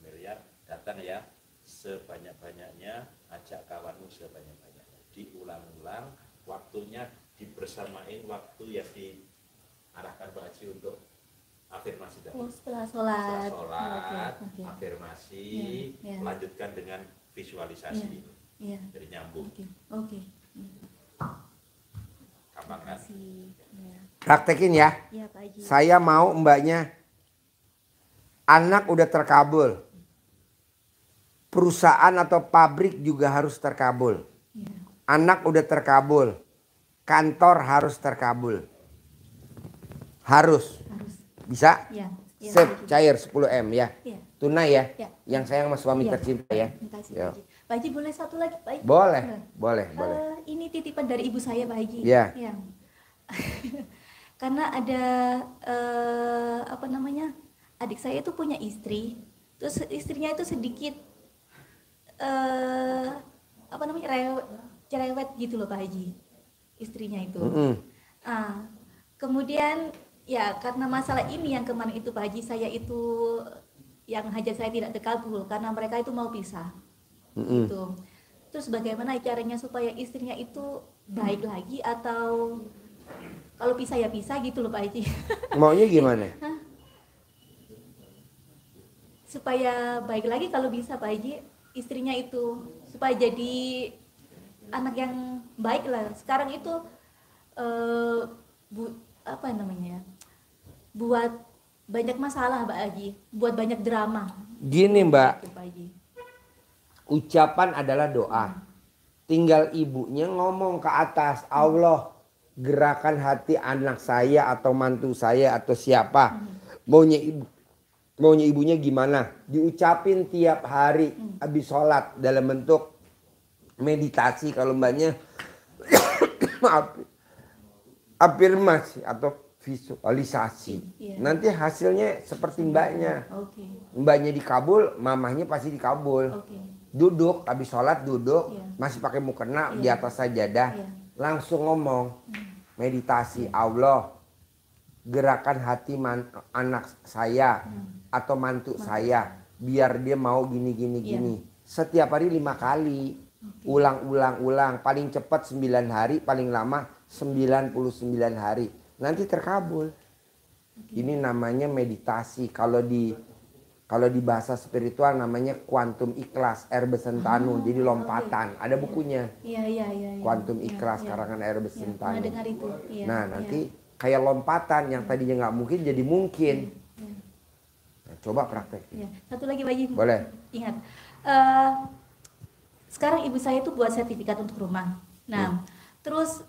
miliar, datang ya sebanyak-banyaknya, ajak kawanmu sebanyak-banyaknya. Diulang-ulang, waktunya dibersamain waktu yang diarahkan Pak Haji untuk afirmasi tadi. Oh, setelah sholat. Oke. Afirmasi, Iya. lanjutkan dengan visualisasi. Iya. Jadi nyambung. Oke. Gampang kan? Makasih. Iya. Praktekin ya. Iya Pak Haji. Saya mau mbaknya anak udah terkabul. Perusahaan atau pabrik juga harus terkabul. Iya. Anak udah terkabul. Kantor harus terkabul. Harus. Bisa? Iya. Iya, Sip, Pak Haji. cair 10M ya. Iya. Tunai ya. Iya. Yang sayang sama suami Iya. tercinta ya. Makasih Ya. Pak Haji. Pak Haji boleh satu lagi Pak Haji? Boleh. Boleh. Ini titipan dari ibu saya Pak Haji. Iya. Ya. Karena ada adik saya itu punya istri, terus istrinya itu sedikit cerewet gitu loh Pak Haji, istrinya itu. Mm-mm. Kemudian Ya, karena masalah ini yang kemarin itu Pak Haji, saya itu yang hajat saya tidak terkabul karena mereka itu mau pisah. Gitu. Terus bagaimana caranya supaya istrinya itu baik lagi, atau kalau pisah ya pisah gitu loh Pak Haji. Maunya gimana? Supaya baik lagi kalau bisa Pak Haji, istrinya itu supaya jadi anak yang baik lah. Sekarang itu apa namanya, buat banyak masalah Pak Haji, buat banyak drama. Gini Mbak, Gitu, Pak Haji. ucapan adalah doa. Tinggal ibunya ngomong ke atas, Allah gerakan hati anak saya atau mantu saya atau siapa. Maunya ibunya gimana? Diucapin tiap hari habis sholat dalam bentuk meditasi kalau mbaknya afirmasi atau visualisasi. Iya. Nanti hasilnya seperti mbaknya. Oke. Mbaknya dikabul, mamahnya pasti dikabul. Oke. Duduk, habis sholat duduk, Iya. masih pakai mukena di Iya. atas sajadah, Iya. langsung ngomong meditasi, Allah gerakan hati anak saya atau mantu saya biar dia mau gini gini Iya. gini. Setiap hari 5 kali, ulang, paling cepat 9 hari, paling lama 99 hari, nanti terkabul. Ini namanya meditasi. Kalau di bahasa spiritual namanya kuantum ikhlas, R. Besentanu. Jadi lompatan. Ada bukunya. Iya. Kuantum Iya, ikhlas iya. karangan R. Iya, Besentanu. pernah dengar itu. Iya, Nah, iya. nanti kayak lompatan yang tadinya nggak mungkin jadi mungkin. Iya. Nah, coba praktek. Iya. Satu lagi Pak Haji. Boleh. Ingat. Sekarang ibu saya itu buat sertifikat untuk rumah. Nah, terus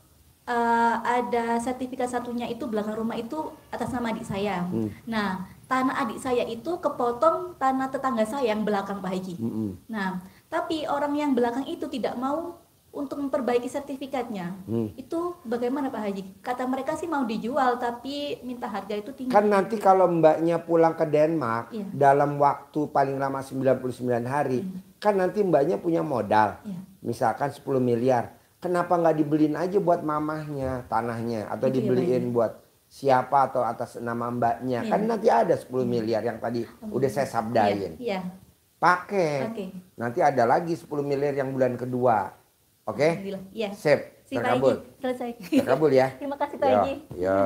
ada sertifikat satunya itu belakang rumah itu atas nama adik saya. Nah, tanah adik saya itu kepotong tanah tetangga saya yang belakang Pak Haji. Nah, tapi orang yang belakang itu tidak mau untuk memperbaiki sertifikatnya. Itu bagaimana Pak Haji? Kata mereka sih mau dijual tapi minta harga itu tinggi. Kan nanti kalau mbaknya pulang ke Denmark Iya. dalam waktu paling lama 99 hari, kan nanti mbaknya punya modal. Iya. Misalkan 10 miliar. Kenapa nggak dibeliin aja buat mamahnya tanahnya atau Itu ya, dibeliin Pak. buat siapa atau atas nama mbaknya? Iya. Kan nanti ada 10 miliar yang tadi udah saya sabdain. Iya. Pakai. Oke. Nanti ada lagi 10 miliar yang bulan kedua. Oke? Alhamdulillah. Iya. Sip. Si Pak Terkabul. Haji, selesai. Terkabul ya. Terima kasih Pak Ya, Haji. ya.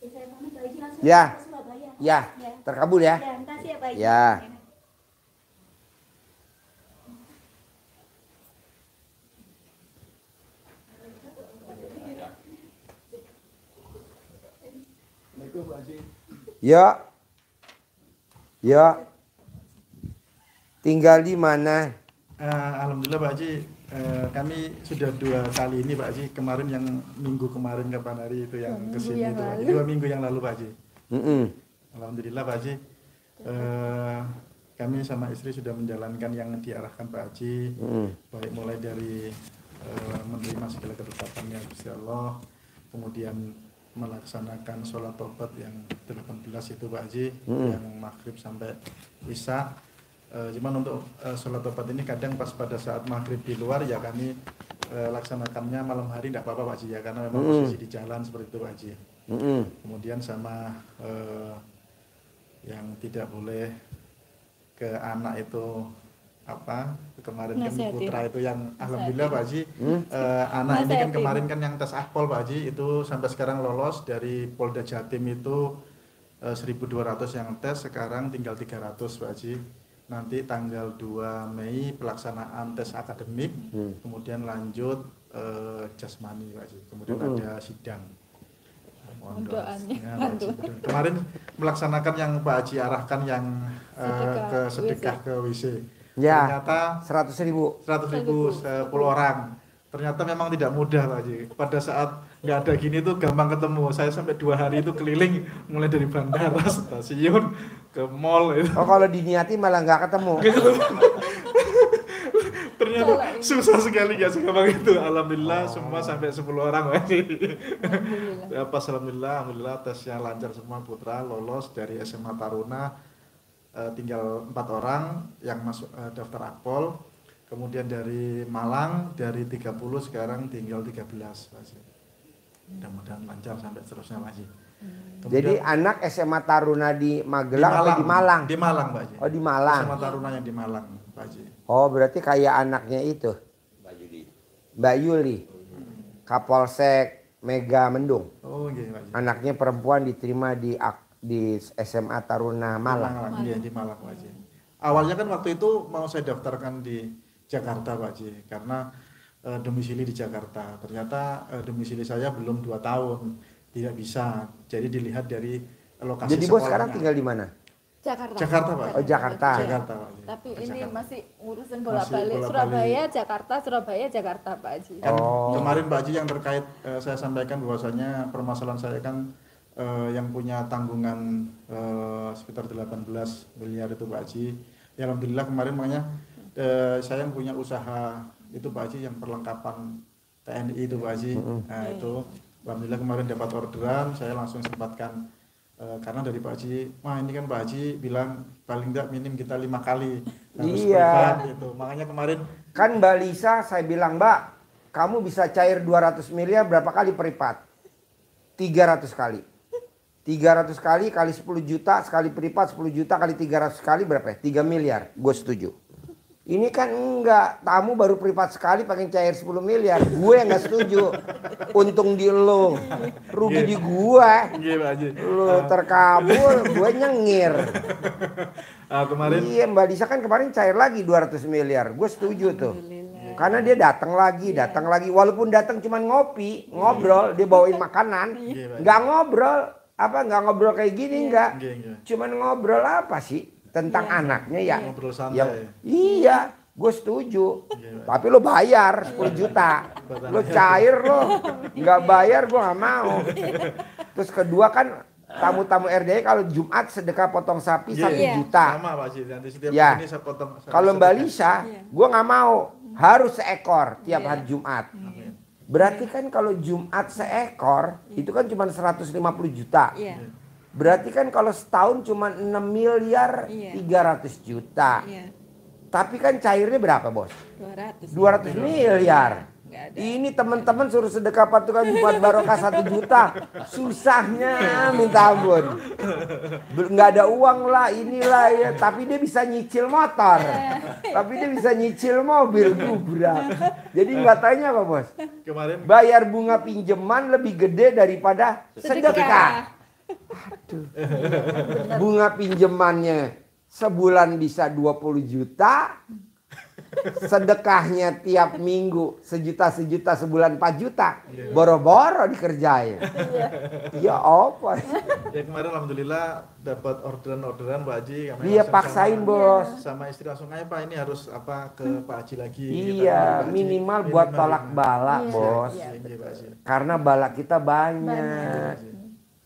Saya pamit Pak Haji, langsung Ya. ke Surabaya. Ya, terkabul ya. Ya, terima kasih ya Pak Haji. Ya. Ya. Ya. Tinggal di mana? Alhamdulillah Pak Haji, kami sudah 2 kali ini Pak Haji. Kemarin yang minggu kemarin kapan hari itu yang kesini itu Pak Haji. 2 minggu yang lalu Pak Haji. Alhamdulillah Pak Haji, kami sama istri sudah menjalankan yang diarahkan Pak Haji, baik mulai dari menerima segala ketetapannya Gusti Allah, kemudian melaksanakan sholat tobat yang 18 itu Pak Haji, yang maghrib sampai isya. Cuman untuk sholat tobat ini kadang pas pada saat maghrib di luar ya kami laksanakannya malam hari tidak apa-apa Pak Haji ya, karena memang posisi di jalan seperti itu Pak Haji. Kemudian sama yang tidak boleh ke anak itu apa kemarin kan Nasihatin. putra itu yang alhamdulillah Pak Haji, anak ini kan Nasihatin. kemarin kan yang tes akpol Pak Haji itu sampai sekarang lolos dari Polda Jatim itu 1.200 yang tes, sekarang tinggal 300 Pak Haji. Nanti tanggal 2 Mei pelaksanaan tes akademik, kemudian lanjut jasmani Pak Haji, kemudian ada sidang. Mohon Doanya. doanya, Pak Haji. Kemarin melaksanakan yang Pak Haji arahkan yang ke sedekah ke WC. Ya. Ternyata 100.000. 100.000 10 orang. Ternyata memang tidak mudah Pak Haji. Pada saat nggak ada gini tuh gampang ketemu. Saya sampai 2 hari itu keliling mulai dari bandara, stasiun, ke mall itu. Oh, kalau diniati malah nggak ketemu. Ternyata susah sekali nggak segampang itu. Alhamdulillah semua sampai 10 orang Pak Haji. Ya, pas alhamdulillah tesnya lancar semua, putra lolos dari SMA Taruna. tinggal 4 orang yang masuk daftar Akpol. Kemudian dari Malang dari 30 sekarang tinggal 13 Pak Haji. Mudah-mudahan lancar sampai seterusnya Pak Haji. Jadi anak SMA Taruna di Magelang atau di Malang? Di Malang Pak Haji. Oh di Malang. SMA Taruna yang di Malang Pak Haji. Oh berarti kayak anaknya itu Mbak Yuli, Kapolsek Mega Mendung. Oh iya Pak Haji. Anaknya perempuan diterima di SMA Taruna Malang. Iya di Malang Pak Haji. Awalnya kan waktu itu mau saya daftarkan di Jakarta Pak Haji, karena domisili di Jakarta. Ternyata domisili saya belum 2 tahun, tidak bisa. Jadi dilihat dari lokasi Jadi bos sekolahnya. sekarang tinggal di mana? Jakarta. Jakarta Pak. Oh Jakarta. Jakarta Pak Haji. Tapi Ke ini Jakarta. masih urusan Masih bolak-balik bolak-balik. Surabaya, Jakarta, Surabaya, Jakarta Pak Haji. Kan Oh. kemarin Pak Haji yang terkait saya sampaikan bahwasanya permasalahan saya kan yang punya tanggungan sekitar 18 miliar itu Pak Haji. Ya alhamdulillah kemarin makanya saya yang punya usaha itu Pak Haji yang perlengkapan TNI itu Pak Haji. Nah itu alhamdulillah kemarin dapat orderan, saya langsung sempatkan karena dari Pak Haji, wah ini kan Pak Haji bilang paling tidak minim kita 5 kali harus Iya. privat gitu. Makanya kemarin Kan Mbak Lisa saya bilang, Mbak, kamu bisa cair 200 miliar berapa kali privat? 300 kali. 300 kali kali 10 juta, sekali privat 10 juta kali 300 kali berapa ya? 3 miliar. Gue setuju. Ini kan enggak, tamu baru privat sekali pengen cair 10 miliar. Gue yang enggak setuju. Untung di lo, rugi di gue. iya Pak Haji. Lu terkabul, gue nyengir. Kemarin Iya Mbak Lisa kan kemarin cair lagi 200 miliar. Gue setuju tuh. Karena dia datang lagi. Walaupun datang cuman ngopi, ngobrol, dia bawain makanan. Iya, Pak. Nggak ngobrol, nggak ngobrol kayak gini nggak. Iya. Cuman ngobrol apa sih tentang anaknya ya. Ngobrol santai. Iya, gue setuju. Iya, Pak. Tapi lo bayar 10 juta. Lo cair lo, nggak bayar gue nggak mau. Terus kedua kan tamu-tamu RDI kalau Jumat sedekah potong sapi 1 Iya. juta. Sama Pak Haji, nanti setiap Ya. ini saya potong. Kalau Mbak Lisa, gue nggak mau. Harus seekor tiap hari Jumat. Berarti kan kalau Jumat seekor, itu kan cuma 150 juta. Iya. Berarti kan kalau setahun cuma 6 miliar Iya. 300 juta. Iya. Tapi kan cairnya berapa bos? 200. 200 miliar. Nggak ada. Ini teman-teman suruh sedekah patungan buat barokah 1 juta. Susahnya minta ampun. Nggak ada uang lah, inilah ya. Tapi dia bisa nyicil motor. Tapi dia bisa nyicil mobil gubrak. Jadi nggak tanya apa bos? Kemarin Bayar bunga pinjaman lebih gede daripada sedekah. Aduh. Bunga pinjamannya sebulan bisa 20 juta. Sedekahnya tiap minggu sejuta sebulan 4 juta. Boro-boro dikerjain. Ya apa? ya kemarin alhamdulillah dapat orderan Pak Haji. Kami Dia langsung paksain bos. sama istri langsung aja Pak ini harus apa ke Pak Haji lagi. Iya, minimal buat tolak bala bos. Iya, Pak Haji. Karena bala kita banyak.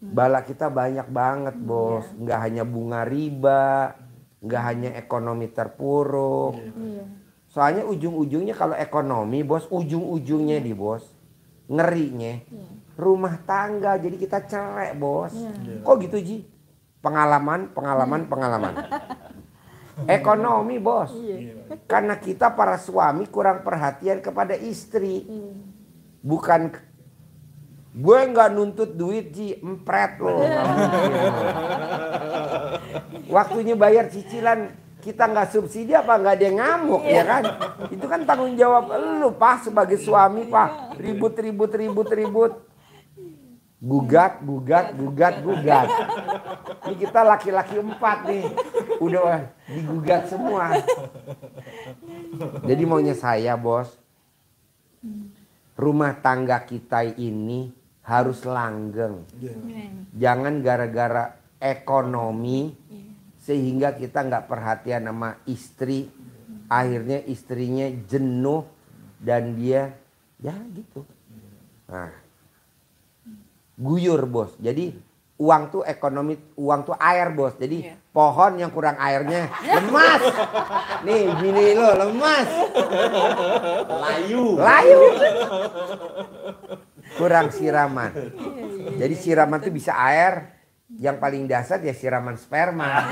Bala kita banyak banget bos. Nggak hanya bunga riba. Nggak hanya ekonomi terpuruk. Soalnya ujung-ujungnya kalau ekonomi bos, ujung-ujungnya di bos, ngerinya rumah tangga jadi kita cerai bos. Kok gitu Ji? Pengalaman. Ekonomi bos. Karena kita para suami kurang perhatian kepada istri. Bukan, gue nggak nuntut duit Ji, empret loh. Waktunya bayar cicilan kita nggak subsidi apa nggak ada yang ngamuk ya kan? Itu kan tanggung jawab lu Pak sebagai suami Pak. Ribut. Gugat. Ini kita laki-laki 4 nih. Udah digugat semua. Jadi maunya saya bos, rumah tangga kita ini harus langgeng. Jangan gara-gara ekonomi sehingga kita nggak perhatian sama istri, akhirnya istrinya jenuh dan dia ya gitu. Nah, guyur bos. Jadi uang tuh ekonomi, uang tuh air bos. Jadi pohon yang kurang airnya lemas. Nih gini lo lemas. Layu. Kurang siraman. Jadi siraman tuh bisa air, Yang paling dasar ya siraman sperma.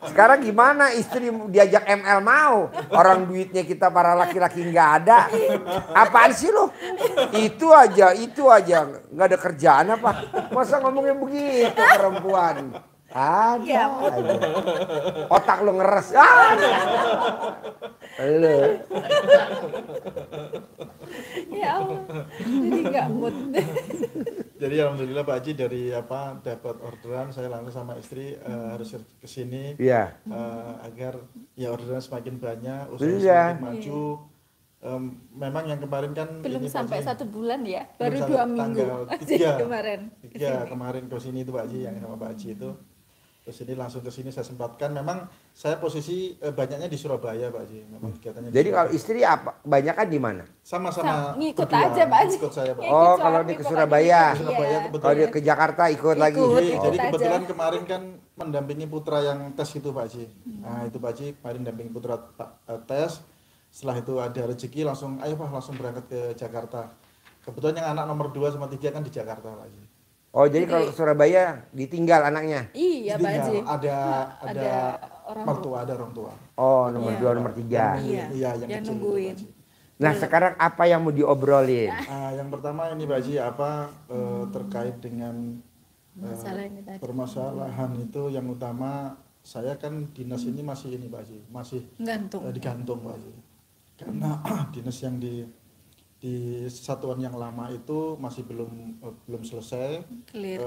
Sekarang gimana istri diajak ML mau? Orang duitnya kita para laki-laki nggak ada. Apaan sih lo? Itu aja. Nggak ada kerjaan apa? Masa ngomongnya begitu perempuan? Ada. Otak lo ngeres. Lo. Ya Allah. Jadi nggak mood. Jadi alhamdulillah Pak Haji dari dapat orderan saya langsung sama istri harus ke sini Iya. agar ya orderan semakin banyak, usaha Iya. semakin maju. Memang yang kemarin kan Belum ini, Pak sampai Haji, 1 bulan ya, belum baru sampai 2 minggu tanggal aja 3. kemarin. Iya, kemarin ke sini itu Pak Haji yang sama Pak Haji itu. Terus ini langsung ke sini saya sempatkan. Memang saya posisi banyaknya di Surabaya Pak Haji. Memang kegiatannya di Jadi kalau Surabaya. istri apa? Kebanyakan di mana? Sama-sama Ngikut berdua, aja, Pak Haji. Ikut saya Pak. Ikut Oh, suami, kalau di ke pokoknya Surabaya. ikut, Surabaya iya. kebetulan. Kalau dia ke Jakarta ikut lagi. Ikut. Jadi, Oh. jadi Aja. kebetulan kemarin kan mendampingi putra yang tes itu Pak Haji. Nah itu Pak Haji kemarin dampingi putra tes. Setelah itu ada rezeki langsung ayo Pak langsung berangkat ke Jakarta. Kebetulan yang anak nomor 2 sama 3 kan di Jakarta Pak Haji. Oh jadi kalau ke Surabaya ditinggal anaknya? Iya, Pak Haji. Ada orang mertua, ada orang tua. Oh nomor Iya. 2, nomor 3. Iya. Iya yang Yang kecil itu, nungguin. Pak Haji. Nah sekarang apa yang mau diobrolin? Yang pertama ini Pak Haji terkait dengan Masalah ini tadi. permasalahan itu yang utama saya kan dinas ini masih ini Pak Haji, masih Gantung. digantung Pak Haji. Karena dinas yang di satuan yang lama itu masih belum selesai Clear.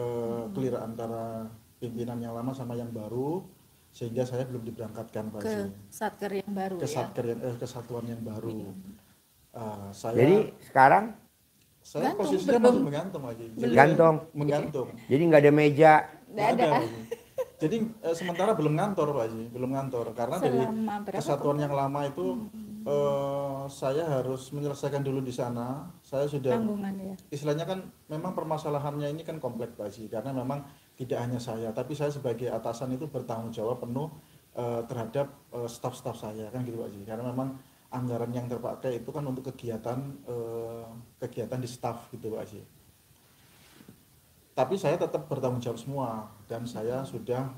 clear antara pimpinan yang lama sama yang baru sehingga saya belum diberangkatkan Pak Ke Haji. satker yang baru Ke ya. satker ke satuan yang baru. Saya Jadi sekarang saya Gantung, posisinya belum. masih menggantung Haji. Jadi, gantung. menggantung. Jadi nggak ada meja. Nggak ada. Pak Haji. Jadi sementara belum ngantor Pak Haji, belum ngantor karena dari Selama berapa kesatuan yang lama itu saya harus menyelesaikan dulu di sana. Saya sudah tanggungan ya. istilahnya kan memang permasalahannya ini kan kompleks Pak Haji karena memang tidak hanya saya tapi saya sebagai atasan itu bertanggung jawab penuh terhadap staf-staf saya kan gitu Pak Haji karena memang anggaran yang terpakai itu kan untuk kegiatan di staf gitu Pak Haji. Tapi saya tetap bertanggung jawab semua dan saya sudah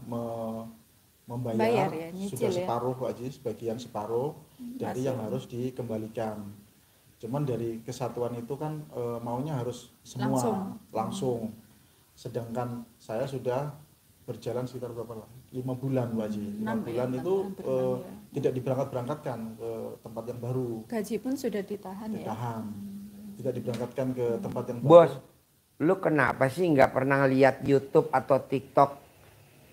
membayar Bayar ya, nyicil sudah ya. separuh Pak Haji, sebagian separuh dari yang harus dikembalikan. Cuman dari kesatuan itu kan maunya harus semua langsung. Sedangkan saya sudah berjalan sekitar berapa lah? 5 bulan Pak Haji. 5 bulan itu tidak diberangkat-berangkatkan ke tempat yang baru. Gaji pun sudah ditahan ya. Ditahan. Tidak diberangkatkan ke tempat yang Bos, baru. lu kenapa sih nggak pernah lihat YouTube atau TikTok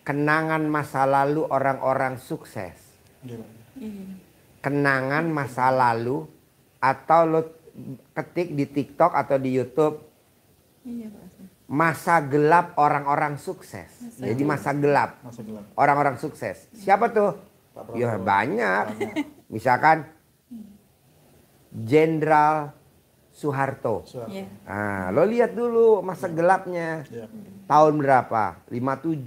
kenangan masa lalu orang-orang sukses? Gitu. Iya. Kenangan masa lalu atau lu ketik di TikTok atau di YouTube Iya, Pak Haji. masa gelap orang-orang sukses. Jadi masa gelap Masa gelap. orang-orang sukses. Siapa tuh? Pak Ya Prabowo. banyak. Misalkan Jenderal Soeharto. Iya. Nah, lo lihat dulu masa gelapnya. Ya. Tahun berapa? 57.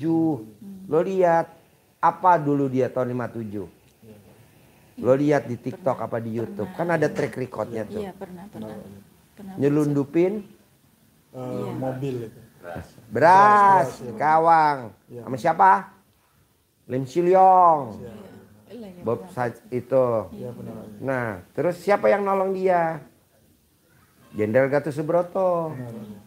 Lo lihat apa dulu dia tahun 57? Lo lihat di TikTok apa di YouTube? Kan ada track recordnya tuh. Iya, pernah. Pernah. Nyelundupin Mobil itu. beras, Beras, iya. kawang. Iya. Sama siapa? Lim Silyong. Iya, ya, Bob Saj itu. Ya benar. Nah, terus siapa yang nolong dia? Jenderal Gatot Subroto. Benar.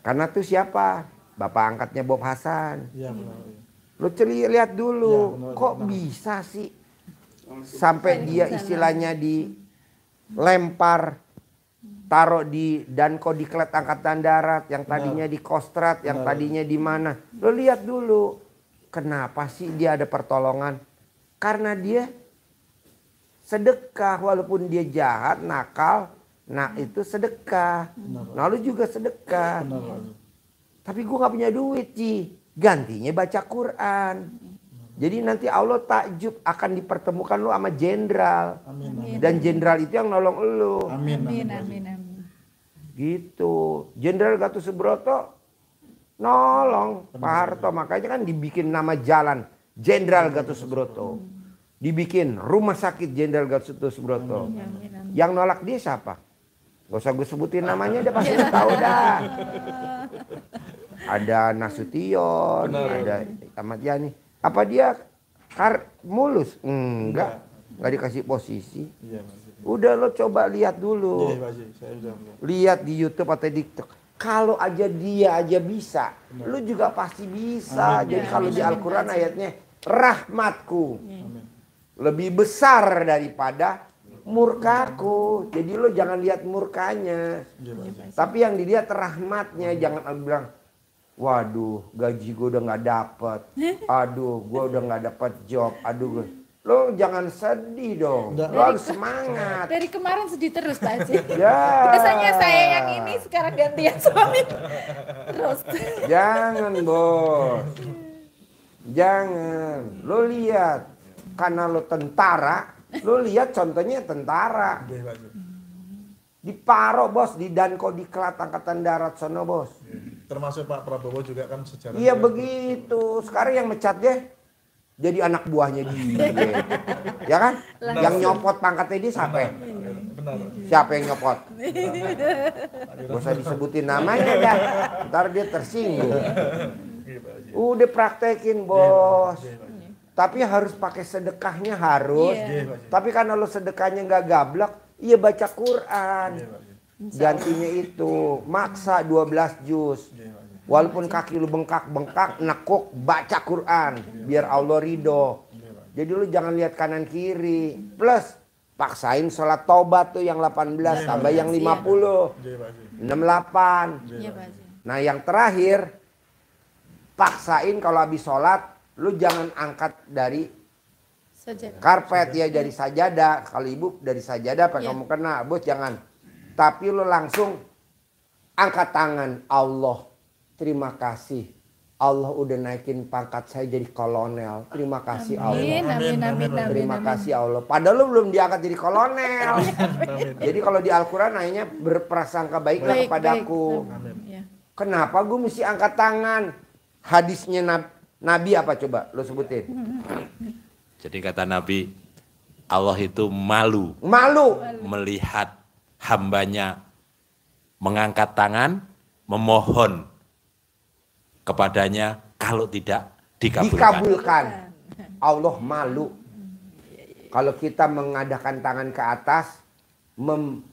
Karena tuh siapa? Bapak angkatnya Bob Hasan. Iya benar. Lu lihat dulu, Ya, benar, kok benar. bisa sih sampai dia istilahnya dilempar, taruh di Dankodiklat Angkatan Darat, yang tadinya di Kostrad, yang Benar. tadinya di mana? Lu lihat dulu, kenapa sih dia ada pertolongan? Karena dia sedekah, walaupun dia jahat, nakal, nah itu sedekah. Benar. Nah lu juga sedekah. Benar Pak Haji. Tapi gue gak punya duit Ci. Gantinya baca Quran. Jadi nanti Allah takjub akan dipertemukan lu sama jenderal. Amin. Amin. Dan jenderal itu yang nolong lu. Amin. Amin, Pak Haji. amin, amin. Gitu. Jenderal Gatot Subroto nolong Pak Harto. Makanya kan dibikin nama jalan Jenderal Gatot Subroto. Dibikin rumah sakit Jenderal Gatot Subroto. Amin, amin. Yang nolak dia siapa? Gak usah gue sebutin namanya, dia pasti udah tahu dah. ada Nasution, ada Ahmad Yani. Apa dia mulus? Enggak dikasih posisi. Iya, Pak Haji. Udah lo coba lihat dulu. Iya, Pak Haji, saya udah melihat. Lihat di YouTube atau di TikTok. Kalau aja dia aja bisa, lu juga pasti bisa. Amin. Jadi Ya, kalau amin, di amin, Al-Quran Pak Haji. ayatnya rahmatku Amin. lebih besar daripada murkaku. Jadi lo jangan lihat murkanya, Iya, Pak Haji. tapi yang dilihat rahmatnya. Jangan bilang, waduh gaji gue udah nggak dapet, aduh gue udah nggak dapet job, aduh lo jangan sedih dong, lo harus semangat. Dari kemarin sedih terus Pak Haji. Ya. Biasanya saya yang ini, sekarang gantian suami. Terus. Jangan bos, jangan. Lo lihat, karena lo tentara, lo lihat contohnya tentara. Iya, Pak Haji. Di Paro bos, di Danko Diklat Angkatan Darat sono bos. Termasuk Pak Prabowo juga kan sejarah. Iya begitu. Sekarang yang mecat dia jadi anak buahnya dia. Ya kan? Yang nyopot pangkatnya dia siapa? Benar. Siapa yang nyopot? Gak usah disebutin namanya dah. Ntar dia tersinggung. Iya, Pak Haji. Udah praktekin bos. Tapi harus pakai sedekahnya harus. Iya. Iya, Pak Haji. Tapi karena lo sedekahnya nggak gablak, iya baca Quran. Iya, Pak Haji. Gantinya itu maksa 12 juz. Iya, Pak Haji. Walaupun kaki lu bengkak-bengkak, nekuk, baca Quran biar Allah ridho. Iya, Pak Haji. Jadi lu jangan lihat kanan kiri. Plus paksain sholat tobat tuh yang 18 tambah yang 50, Iya, Pak Haji. 68. Iya Pak Haji. Nah yang terakhir, paksain kalau habis sholat lu jangan angkat dari Saja. karpet ya, dari sajadah. Kalau ibu dari sajadah apa Iya. kamu kena, bos jangan. Tapi lu langsung angkat tangan, Allah terima kasih. Allah udah naikin pangkat saya jadi kolonel. Terima kasih Allah. Amin, amin, amin, amin. Terima amin. kasih Allah. Padahal lu belum diangkat jadi kolonel. Jadi kalau di Al-Quran akhirnya berprasangka baiklah kepadaku. Amin. Ya. Kenapa gue mesti angkat tangan? Hadisnya Nabi apa coba lo sebutin? Jadi kata Nabi, Allah itu malu Malu. melihat hambanya mengangkat tangan, memohon kepadanya kalau tidak dikabulkan. Dikabulkan. Allah malu. Kalau kita mengadakan tangan ke atas,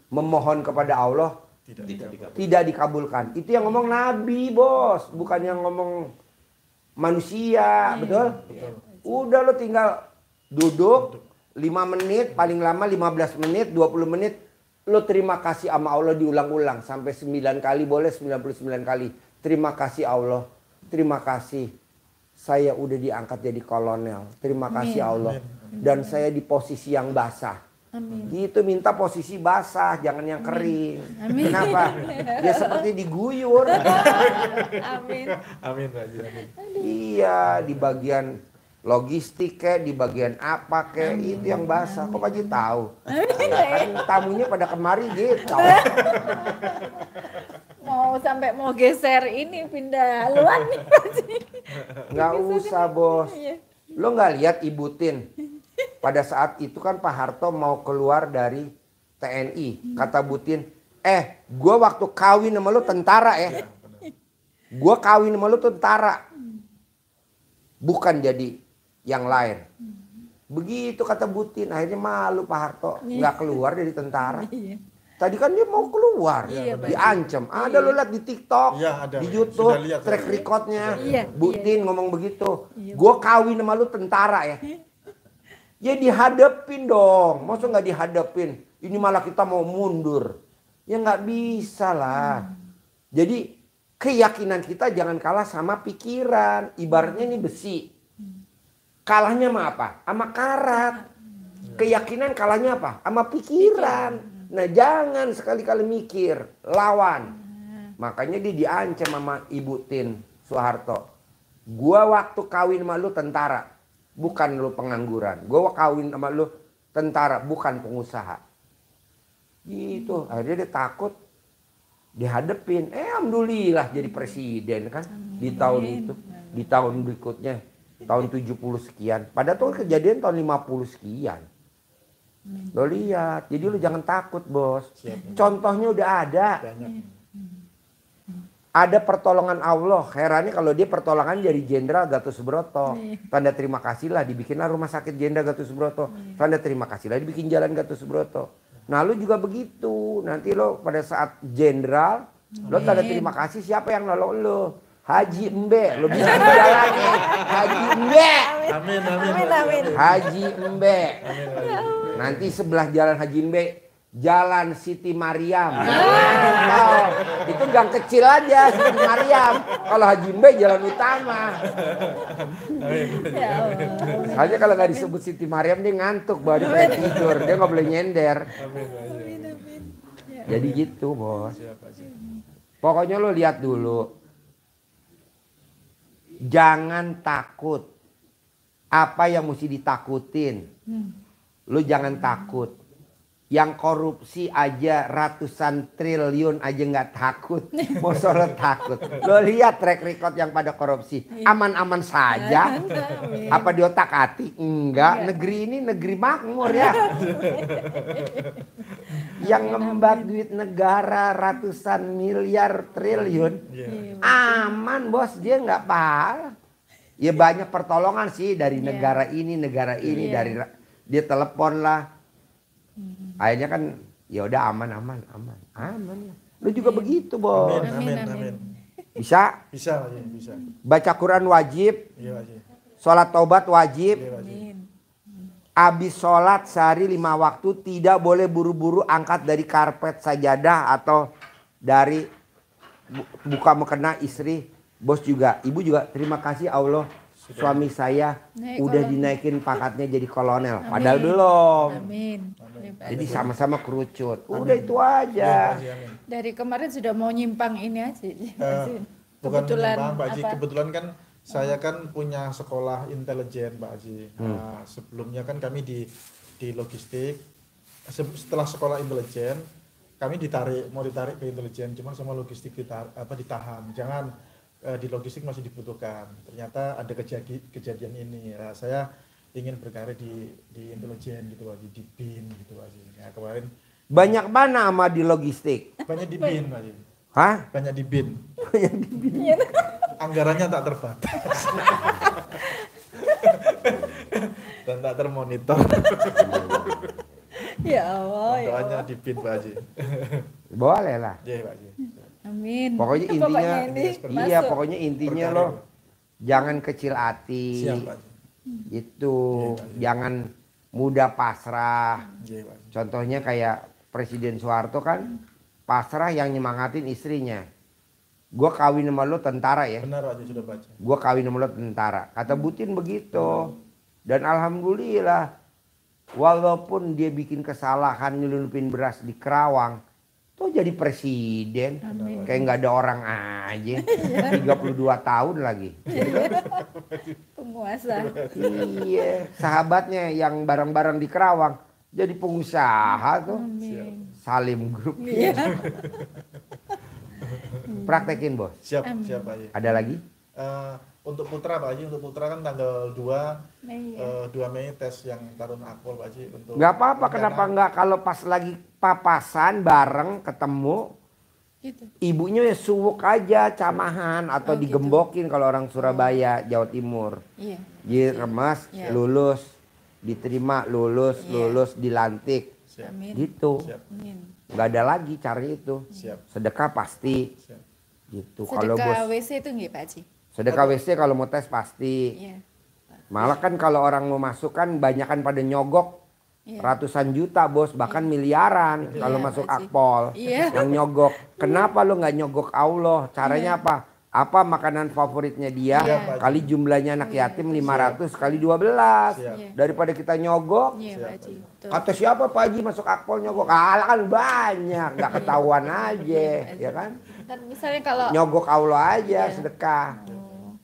memohon kepada Allah, tidak dikabulkan. Itu yang ngomong Nabi bos, bukan yang ngomong manusia, betul? Udah lo tinggal duduk 5 menit, paling lama 15 menit, 20 menit, lo terima kasih sama Allah diulang-ulang sampai 9 kali, boleh 99 kali. Terima kasih Allah, terima kasih. Saya udah diangkat jadi kolonel. Terima kasih Allah. Dan saya di posisi yang basah. Amin. Gitu, minta posisi basah, jangan yang kering. Amin. Kenapa? Dia seperti diguyur. Amin. Amin, Pak Haji. Amin. Iya, di bagian logistik kayak, di bagian apa kayak, itu yang basah. Kok Pak Haji tahu? Kan tamunya pada kemari gitu. Mau geser ini pindah haluan nih Pak Haji. Nggak usah bos. Iya. Lo nggak lihat Ibu Tin? Pada saat itu kan Pak Harto mau keluar dari TNI. Kata Bu Tin, gue waktu kawin sama lo tentara ya. Gue kawin sama lo tentara. Bukan jadi yang lain. Begitu kata Bu Tin. Akhirnya malu Pak Harto. Nggak keluar dari tentara. Iya. Tadi kan dia mau keluar, Iya, Pak. diancam. Ada lo lihat di TikTok, Iya, ada. di Sudah YouTube, lihat, track saya. recordnya. Iya, Bu iya. Tin ngomong begitu. Iya. Gue kawin sama lu tentara ya. Ya dihadapin dong, masa nggak dihadapin? Ini malah kita mau mundur. Ya nggak bisa lah. Jadi keyakinan kita jangan kalah sama pikiran. Ibaratnya ini besi. Kalahnya sama apa? Sama karat. Keyakinan kalahnya apa? Sama pikiran. Nah jangan sekali-kali mikir, lawan. Makanya dia diancam sama Ibu Tin Soeharto. Gua waktu kawin sama lu tentara, bukan lu pengangguran. Gua kawin sama lu tentara, bukan pengusaha. Gitu, akhirnya dia takut dihadepin. Alhamdulillah jadi presiden kan di tahun itu. Di tahun berikutnya, tahun 70 sekian. Padahal tuh kejadian tahun 50 sekian. Lo lihat, jadi lo jangan takut bos. Contohnya udah ada. Banyak. Ada pertolongan Allah. Herannya kalau dia pertolongan dari Jenderal Gatot Subroto. Tanda terima kasih lah dibikinlah rumah sakit Jenderal Gatot Subroto. Tanda terima kasih lah dibikin jalan Gatot Subroto. Nah lu juga begitu. Nanti lo pada saat Jenderal, lo tanda terima kasih siapa yang nolong lo. Haji Embe, lo bisa jalannya. Haji Embe. Amin, amin. Amin. Haji Embe. Nanti sebelah jalan Haji Embe, Jalan Siti Mariam. Oh, itu gang kecil aja Siti Mariam. Kalau Haji Embe jalan utama. Ya Allah. Soalnya kalau nggak disebut Siti Mariam dia ngantuk baru dia tidur. Dia nggak boleh nyender. Jadi gitu bos. Pokoknya lo lihat dulu. Jangan takut. Apa yang mesti ditakutin? Lo jangan takut. Yang korupsi aja ratusan triliun aja nggak takut. Mau lo takut. Lo lihat track record yang pada korupsi. Aman-aman saja. Apa di otak atik? Enggak. Negeri ini negeri makmur ya. Yang ngembat duit negara ratusan miliar triliun. Aman bos, dia nggak apa. Ya banyak pertolongan sih dari negara ini dari dia telepon lah. Akhirnya kan ya udah aman ya. Lu juga begitu bos. Amin. Bisa Bisa, Pak Haji, bisa. baca Quran wajib, Iya, Pak Haji. sholat taubat wajib. Iya, Pak Haji. Abis sholat sehari 5 waktu tidak boleh buru-buru angkat dari karpet sajadah atau dari buka mukena istri. Bos juga, ibu juga terima kasih Allah suami saya udah dinaikin pangkatnya jadi kolonel. Padahal belum. Amin. Jadi sama-sama kerucut. Udah itu aja. Dari kemarin sudah mau nyimpang ini aja. Bukan Kebetulan menyimpang, Pak Haji. apa? Kebetulan kan saya kan punya sekolah intelijen, Pak Haji. Nah, sebelumnya kan kami di logistik. Setelah sekolah intelijen, kami mau ditarik ke intelijen, cuma sama logistik ditahan. Jangan di logistik masih dibutuhkan. Ternyata ada kejadian ini. Nah, saya ingin berkarir di intelijen gitu, Pak Haji, di BIN gitu, Pak Haji. Nah, kemarin Banyak mana sama di logistik? banyak di BIN, Pak Haji. Hah? Banyak di BIN. Anggarannya tak terbatas. Dan tak termonitor. Ya Allah. Ya Doanya Allah. di BIN, Pak Haji. Boleh lah. Iya, Pak Haji. Amin. Pokoknya intinya, ini iya masuk. pokoknya intinya Berkarir. lo jangan kecil hati. Siap, Pak Haji. Itu jangan mudah pasrah. Iya, Pak Haji. Contohnya kayak Presiden Soeharto kan pasrah yang nyemangatin istrinya. Gua kawin sama lo tentara ya. Benar, Pak Haji, sudah baca. Gua kawin sama lo tentara. Kata Butin begitu. Dan alhamdulillah walaupun dia bikin kesalahan nyelundupin beras di Kerawang, tuh jadi presiden. Kayak nggak ada orang aja. 32 tahun lagi. Penguasa. Iya, sahabatnya yang bareng-bareng di Kerawang jadi pengusaha tuh. Amin. Salim Group. Iya. Praktekin bos. Siap, siap, Pak Haji. Ada lagi? Untuk Putra, Pak Haji, untuk Putra kan tanggal 2 Mei, 2 Mei tes yang Tarun Akpol, Pak Haji, untuk Nggak apa-apa, rencana- kenapa nggak kalau pas lagi papasan bareng ketemu Gitu. ibunya ya suwuk aja camahan atau Oh, gitu. digembokin kalau orang Surabaya, Jawa Timur. Iya. Diremas, Iya. lulus, diterima, lulus, Iya. lulus, dilantik. Siap, Amin. Gitu. siap, Amin. Nggak ada lagi caranya itu. siap, Sedekah pasti. siap. Gitu. Kalau Sedekah bos WC itu nggih Pak Haji? sedekah WC kalau mau tes pasti. Iya. Malah kan kalau orang mau masuk kan banyak kan pada nyogok Iya. ratusan juta bos, bahkan miliaran kalau Iya, masuk Pak Haji. akpol. Iya. Yang nyogok. Kenapa lo nggak nyogok Allah? Caranya apa? Apa makanan favoritnya dia? Iya, Pak Haji. Kali jumlahnya anak yatim 500 kali 12. Siap. Iya. Daripada kita nyogok. Iya Siap, Pak Haji. Betul. Kata siapa Pak Haji masuk akpol nyogok? Alah kan banyak, nggak ketahuan aja, ya kan? Dan misalnya kalau Nyogok Allah aja, Iya. sedekah.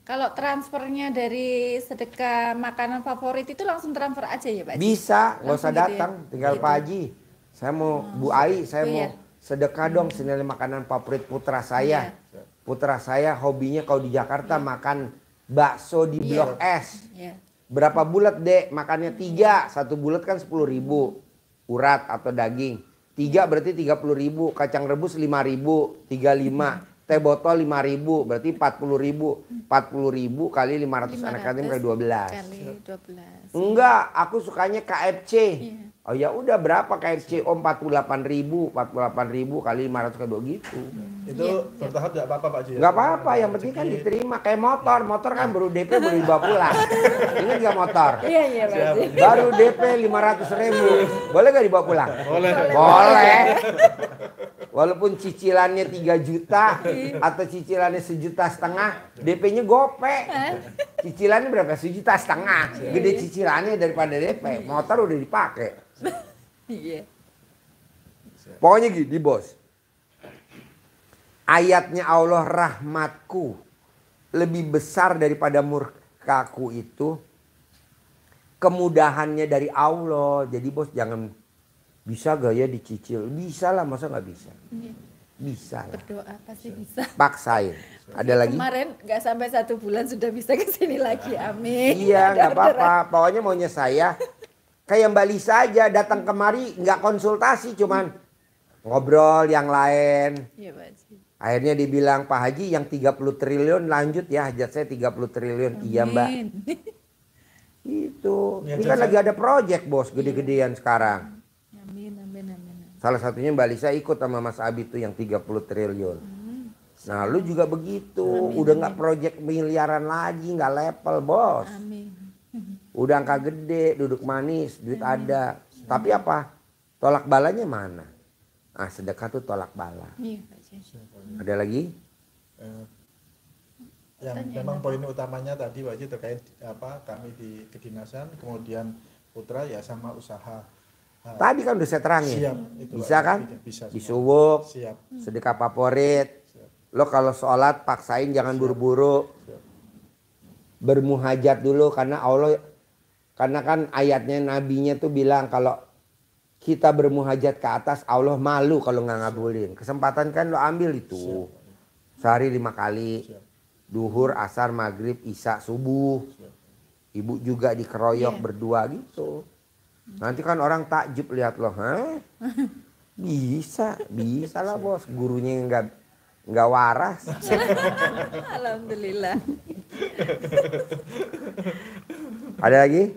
kalau transfernya dari sedekah makanan favorit itu langsung transfer aja ya Pak Haji? Bisa, nggak Langsung usah gitu ya? datang, tinggal Pak Haji. Saya mau Bu Ai, saya Oh, mau iya. sedekah dong senilai makanan favorit putra saya. Putra saya hobinya kalau di Jakarta makan bakso di Blok S. Iya. Berapa bulat dek? Makannya 3. Satu bulat kan 10.000. Urat atau daging. 3 berarti 30.000. Kacang rebus 5.000. 35. teh botol 5.000 berarti 40.000. 40.000 kali 500 anak yatim kali 12. Kali 12. Enggak, aku sukanya KFC. Iya. Oh ya udah berapa KFC? Oh 48.000 kali 500 kali 2 gitu. Itu bertahap nggak apa-apa Pak Haji? Ya? Enggak apa-apa, yang penting kan diterima. Kayak motor kan baru DP baru dibawa pulang. Ingat gak motor? Iya, iya, Pak Haji. Baru DP 500.000. Boleh gak dibawa pulang? Boleh. Boleh. Walaupun cicilannya 3 juta atau cicilannya 1,5 juta, DP-nya gope. Cicilannya berapa? 1,5 juta. Gede cicilannya daripada DP. Motor udah dipakai. Iya. Pokoknya gini bos. Ayatnya Allah rahmatku lebih besar daripada murkaku itu. Kemudahannya dari Allah. Jadi bos jangan bisa gak ya dicicil? Bisa lah, masa gak bisa? Bisa lah. Berdoa pasti bisa. Paksain. Ada lagi? Kemarin nggak sampai 1 bulan sudah bisa ke sini lagi. Amin. Iya nggak apa-apa. Pokoknya maunya saya kayak Mbak Lisa aja datang kemari nggak konsultasi, cuman ngobrol yang lain. Iya Pak Haji. Akhirnya dibilang Pak Haji yang 30 triliun lanjut ya, hajat saya 30 triliun. Iya Mbak. Amin. Itu. Ya, Ini kan hajat lagi ada project bos gede-gedean sekarang. Amin, amin, amin. Salah satunya Mbak Lisa ikut sama Mas Abi tuh yang 30 triliun. Nah lu juga begitu. Udah nggak project miliaran lagi, nggak level bos. Amin. Udah angka gede, duduk manis, duit ada. Tapi apa? Tolak balanya mana? Ah sedekah tuh tolak bala. Iya Pak Haji. Ada lagi? Yang memang poin utamanya tadi Pak Haji terkait apa kami di kedinasan, kemudian putra ya sama usaha. Tadi kan udah saya terangin. Siap, itu, Bisa Pak. kan? Bisa. semua. Disubuk, Siap. sedekah favorit. Lo kalau sholat paksain jangan buru-buru. Bermuhajat dulu karena Allah, karena kan ayatnya nabinya tuh bilang kalau kita bermuhajat ke atas Allah malu kalau nggak ngabulin. Kesempatan kan lo ambil itu. Sehari 5 kali. Duhur, asar, maghrib, isya, subuh. Ibu juga dikeroyok berdua gitu. Nanti kan orang takjub lihat lo, hah? Bisa lah bos. Gurunya nggak waras. Alhamdulillah. Ada lagi?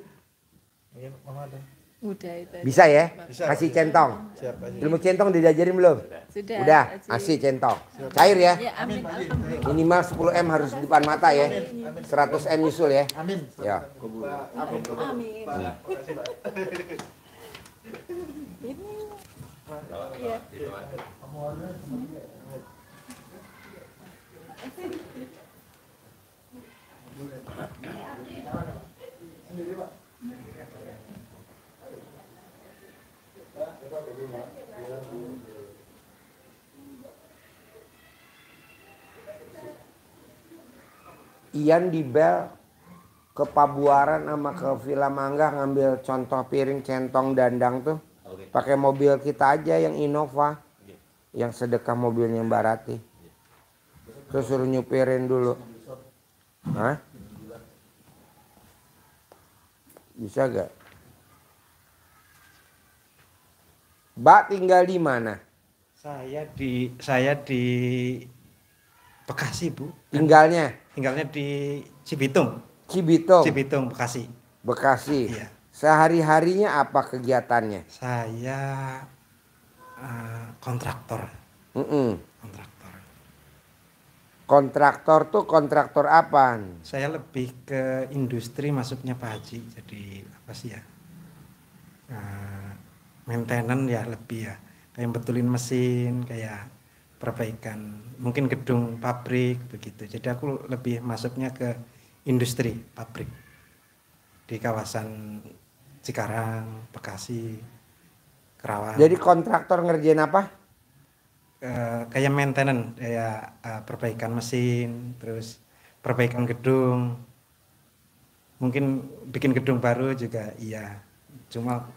Mungkin Mama ada. Udah itu. aja. Bisa ya? Bisa, Kasih Pak. centong. Siap Pak Haji. Ilmu centong diajarin belum? Sudah. Udah, Pak Haji. kasih centong. Cair ya? Ya, amin. Alhamdulillah. Minimal 10 M harus di depan mata ya. 100 M nyusul ya. Amin. Ya. Amin. Iya. Ian di Bel ke Pabuaran sama ke Villa Mangga ngambil contoh piring centong dandang tuh. Pakai mobil kita aja yang Innova. Yang sedekah mobilnya Mbak Rati. Terus suruh nyupirin dulu. Hah? Bisa gak? Mbak tinggal di mana? Saya di Bekasi, Bu. Tinggalnya Tinggalnya di Cibitung. Cibitung, Cibitung, Bekasi. Bekasi. Iya. Sehari-harinya apa kegiatannya? Saya kontraktor. Kontraktor. Kontraktor tuh kontraktor apa? Saya lebih ke industri masuknya Pak Haji. Jadi apa sih ya? Maintenance ya lebih ya. Kayak betulin mesin, kayak perbaikan mungkin gedung pabrik begitu. Jadi aku lebih masuknya ke industri pabrik di kawasan Cikarang, Bekasi, Kerawang. Jadi kontraktor ngerjain apa? Kayak maintenance, kayak perbaikan mesin, terus perbaikan gedung. Mungkin bikin gedung baru juga iya. Cuma